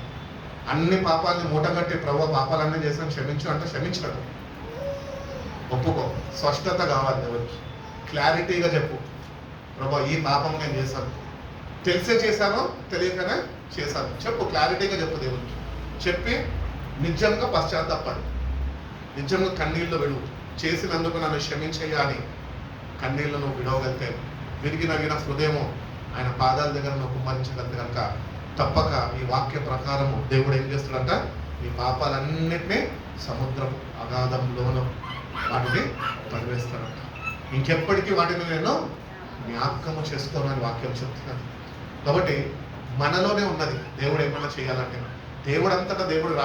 అన్ని పాపాలని మూటగట్టి ప్రభు పాపాలన్నీ చేశాను క్షమించు అంటే క్షమించడు. ఒప్పుకో, స్పష్టత కావాలి దేవునికి. క్లారిటీగా చెప్పు, ప్రభు ఈ పాపం నేను చేశాను, తెలిసే చేశాను తెలియకనే చేశాను చెప్పు. క్లారిటీగా చెప్పు దేవునికి. చెప్పి నిజంగా పశ్చాత్తాపడు, నిజంగా కన్నీళ్ళు విడువు. చేసినందుకు నన్ను క్షమించయ్యా అని కన్నీళ్ళు నువ్వు విడవగలితే, విరిగి నగిన హృదయము ఆయన పాదాల దగ్గర నువ్వు కుమ్మరించగలితే కనుక తప్పక ఈ వాక్య ప్రకారము దేవుడు ఏం చేస్తాడంట, ఈ పాపాలన్నిటినీ సముద్రం అగాధంలోనూ వాటిని పడివేస్తాడంట. ఇంకెప్పటికీ వాటిని నేను జ్ఞాపకము చేసుకోను అని వాక్యం చెప్తున్నాను. కాబట్టి మనలోనే ఉన్నది దేవుడు ఏమన్నా చేయాలంటే. దేవుడు అంతటా దేవుడు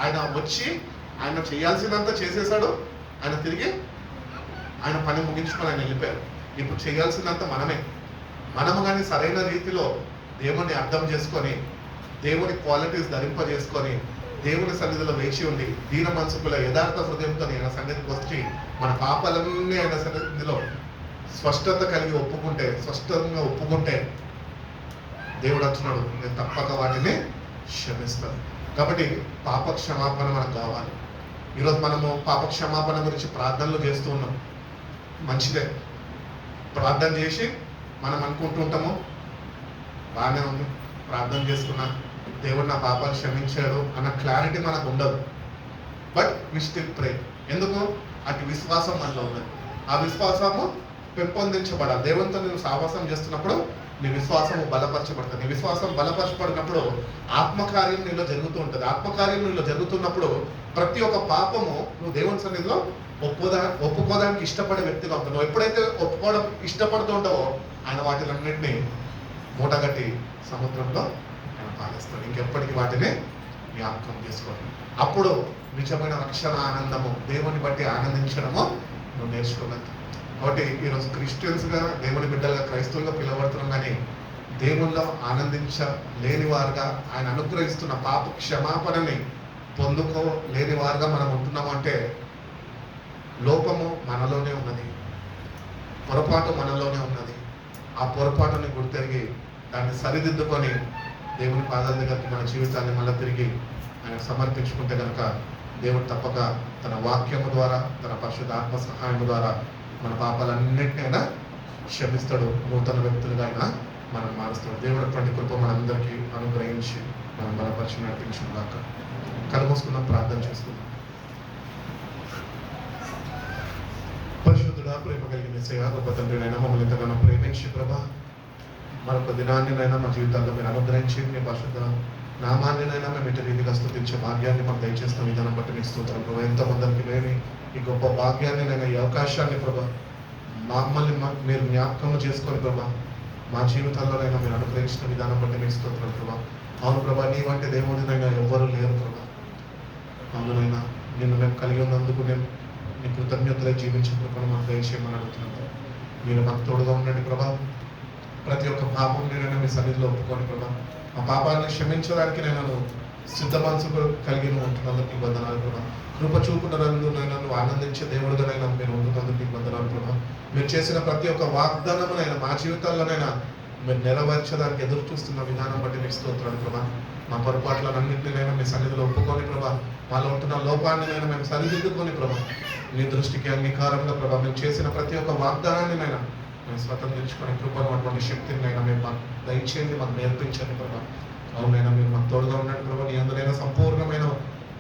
ఆయన వచ్చి ఆయన చేయాల్సినంత చేసేసాడు. ఆయన తిరిగి ఆయన పని ముగించుకొని ఆయన వెళ్ళిపోయారు. ఇప్పుడు చేయాల్సినంత మనము కానీ సరైన రీతిలో దేవుణ్ణి అర్థం చేసుకొని, దేవుని క్వాలిటీస్ ధరింపజేసుకొని, దేవుని సన్నిధిలో వేచి ఉండి, దీన మనసుకుల యథార్థ హృదయంతో ఆయన సన్నిధికి వచ్చి మన పాపాలన్నీ ఆయన సన్నిధిలో స్పష్టత కలిగి ఒప్పుకుంటే, స్పష్టంగా ఒప్పుకుంటే దేవుడు అంటున్నాడు, నేను తప్పక వాటిని క్షమిస్తాను. కాబట్టి పాప క్షమాపణ మనకు కావాలి. ఈరోజు మనము పాప క్షమాపణ గురించి ప్రార్థనలు చేస్తూ ఉన్నాం. మంచిదే, ప్రార్థన చేసి మనం అనుకుంటుంటాము బాగానే ఉంది, ప్రార్థన చేసుకున్నా, దేవుడు నా పాపాలు క్షమించాడు అన్న క్లారిటీ మనకు ఉండదు. బట్ వి స్టిల్ ప్రే. ఎందుకు? అటు విశ్వాసం మనలో ఉన్నది. ఆ విశ్వాసము పెంపొందించబడాలి. దేవునితో నువ్వు సావాసం చేస్తున్నప్పుడు నీ విశ్వాసము బలపరచబడుతుంది. నీ విశ్వాసం బలపరచబడినప్పుడు ఆత్మకార్యం నీలో జరుగుతూ ఉంటుంది. ఆత్మకార్యం నీలో జరుగుతున్నప్పుడు ప్రతి ఒక్క పాపము నువ్వు దేవుని సన్నిధిలో ఒప్పుకోవడానికి ఇష్టపడే వ్యక్తిగా ఉంటావు. నువ్వు ఎప్పుడైతే ఒప్పుకోవడం ఇష్టపడుతూ ఉంటావో ఆయన వాటిలన్నింటినీ మూటగట్టి సముద్రంలో ఆయన పాలిస్తాడు. ఇంకెప్పటికీ వాటిని జ్ఞాపకం చేసుకోవాలి. అప్పుడు నిజమైన రక్షణ ఆనందము, దేవుని బట్టి ఆనందించడము నువ్వు నేర్చుకోవాలి. కాబట్టి ఈరోజు క్రిస్టియన్స్గా, దేవుని బిడ్డలుగా, క్రైస్తవులుగా పిలవడుతున్నాం, కానీ దేవుల్లో ఆనందించలేని వారుగా, ఆయన అనుగ్రహిస్తున్న పాప క్షమాపణని పొందుకోలేని వారుగా మనం ఉంటున్నాము అంటే లోపము మనలోనే ఉన్నది, పొరపాటు మనలోనే ఉన్నది. ఆ పొరపాటుని గుర్తెరిగి దాన్ని సరిదిద్దుకొని దేవుని పాదాల దగ్గరికి మన జీవితాన్ని మళ్ళీ తిరిగి ఆయన సమర్పించుకుంటే కనుక దేవుడు తప్పక తన వాక్యము ద్వారా, తన పరిశుద్ధ ఆత్మ సహాయం ద్వారా మన పాపాలన్నింటినీ ఆయన క్షమిస్తాడు. నూతన వ్యక్తులుగా ఆయన మనం మారుస్తాడు. దేవుడు అటువంటి కృప మనందరికీ అనుగ్రహించి మనం బలపరిచి నడిపించుకున్నాక కలుమూసుకుందాం, ప్రార్థన చేసుకుందాం. పరిశుద్ధుడా, ప్రేమ కలిగిన యేసయ్యా, గొప్ప తండ్రినైనా మమ్మల్ని ఎంతగానో ప్రేమించి ప్రభా మరొక దినాన్నినైనా మా జీవితాల్లో మీరు అనుగ్రహించి మీ పరిశుద్ధ నామాన్నినైనా మేము ఇటు రీతిగా స్తుతించే భాగ్యాన్ని మాకు దయచేస్తున్న విధానం బట్టి మీకు స్తోత్రం ప్రభా. ఎంతమందికి లేని ఈ గొప్ప భాగ్యాన్ని నేను, ఈ అవకాశాన్ని ప్రభా మమ్మల్ని మీరు జ్ఞాపకం చేసుకొని ప్రభా మా జీవితాల్లోనైనా మీరు అనుగ్రహించిన విధానం బట్టి మీకు స్తోత్రం ప్రభా. అవును ప్రభా, నీ వంటి దేవుడినైనా ఎవ్వరూ లేరు ప్రభా. అవునైనా నిన్ను మేము కలిగి ఉన్నందుకు నేను నీ కృతజ్ఞతలే జీవించినప్పుడు మాకు దయచేయమని అడుగుతున్నాను. మీరు మాకు తోడుగా ఉండండి ప్రభా. ప్రతి ఒక్క పాపం నేనైనా మీ సన్నిధిలో ఒప్పుకోండి ప్రభా. ఆ పాపాన్ని క్షమించడానికి నేను సిద్ధ మనసు కలిగి ఉంటున్నందుకు వందనాలు ప్రభా. కృప చూపునందునైనా నువ్వు ఆనందించే దేవుడుగానైనా మీరు ఉంటున్నందుకు వందనాలు ప్రభా. మీరు చేసిన ప్రతి ఒక్క వాగ్దానమునైనా మా జీవితాల్లోనైనా మీరు నెరవేర్చడానికి ఎదురు చూస్తున్న విధానం బట్టి మీకు స్తోత్రాలు ప్రభా. మా పొరపాట్లన్నింటినైనా మీ సన్నిధిలో ఒప్పుకొని ప్రభా, మాలో ఉంటున్న లోపాన్నినైనా మేము సరిదిద్దుకొని ప్రభా, మీ దృష్టికి అంగీకారంగా ప్రభా మేము చేసిన ప్రతి ఒక్క వాగ్దానాన్నినైనా మేము స్వతంత్రించుకునే కృపను అటువంటి శక్తినైనా మేము మాకు దయచేయండి, మాకు నేర్పించండి ప్రభా. అవునైనా మీరు మాకు తోడుగా ఉండండి ప్రభా. నీ అందులో సంపూర్ణమైన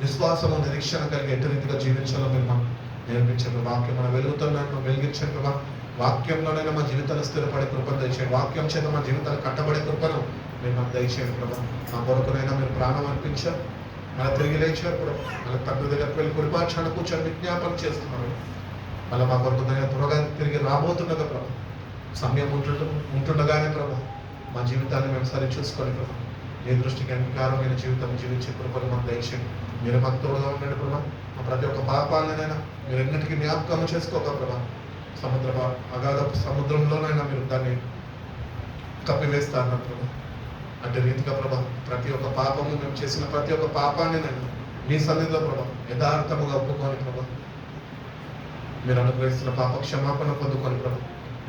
విశ్వాసము, నిరీక్షణ కలిగి ఎటు రీతిగా జీవించాలో మీరు మాకు నేర్పించండి. వాక్యం మన వెలుగుతున్నాను వెలిగించండి ప్రభా. వాక్యంలోనైనా మా జీవితాలు స్థిరపడే కృపను దయచేయండి. వాక్యం చేత మా జీవితాలు కట్టబడే కృపను మీరు మాకు దయచేయండి ప్రభా. మా కొరకునైనా మీరు ప్రాణం అర్పించారు, మళ్ళీ తిరిగి లేచారు ప్రభా. మళ్ళీ తండ్రి దగ్గరకు వెళ్ళి కుడిపార్చాను కూర్చొని విజ్ఞాపన చేస్తున్నారు. మళ్ళీ మా కొరకునైనా త్వరగా తిరిగి రాబోతున్నదా ప్రభా. సమయం ఉంటుండగానే ప్రభా మా జీవితాన్ని మేము సరి చూసుకొని ప్రభా ఏ దృష్టికి అంగీకారమైన జీవితం జీవించే కృపను మాకు దయచేయండి. మీరు మాకు తోడుగా ఉండండి ప్రభా. మా ప్రతి ఒక్క పాపాలనైనా మీరు ఎన్నిటికీ జ్ఞాపకం చేసుకోక ప్రభా, అగాధ సముద్రంలోనైనా మీరు దాన్ని కప్పివేస్తారు ప్రభా. అటు రీతిగా ప్రభా ప్రతి ఒక్క పాపము మేము చేసిన ప్రతి ఒక్క పాపాన్ని నేను మీ సన్నిధిలో ప్రభా యథార్థముగా ఒప్పుకొని ప్రభా మీరు అనుగ్రహిస్తున్న పాప క్షమాపణ పొందుకొని ప్రభా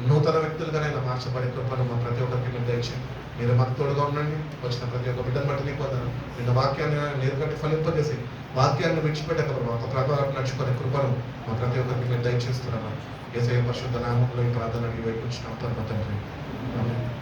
నూతన వ్యక్తులుగానైనా మార్చబడే కృపను మా ప్రతి ఒక్కరికి మీరు దయచేయండి. మీరు మాకు తోడుగా ఉండండి. వచ్చిన ప్రతి ఒక్క బిడ్డను బట్టి నీకు వందనాలు. నిన్న వాక్యాన్ని నీరుకంటే ఫలింపజేసి వాక్యాన్ని విడిచిపెట్టక ప్రభా ఒక ప్రకారం నడుచుకునే కృపను మా ప్రతి ఒక్కరికి మీరు దయచేస్తున్నాను. యేసయ్య పరిశుద్ధ నామములో ఈ ప్రార్థన వైపు వచ్చిన పరమ తండ్రి. ఆమేన్.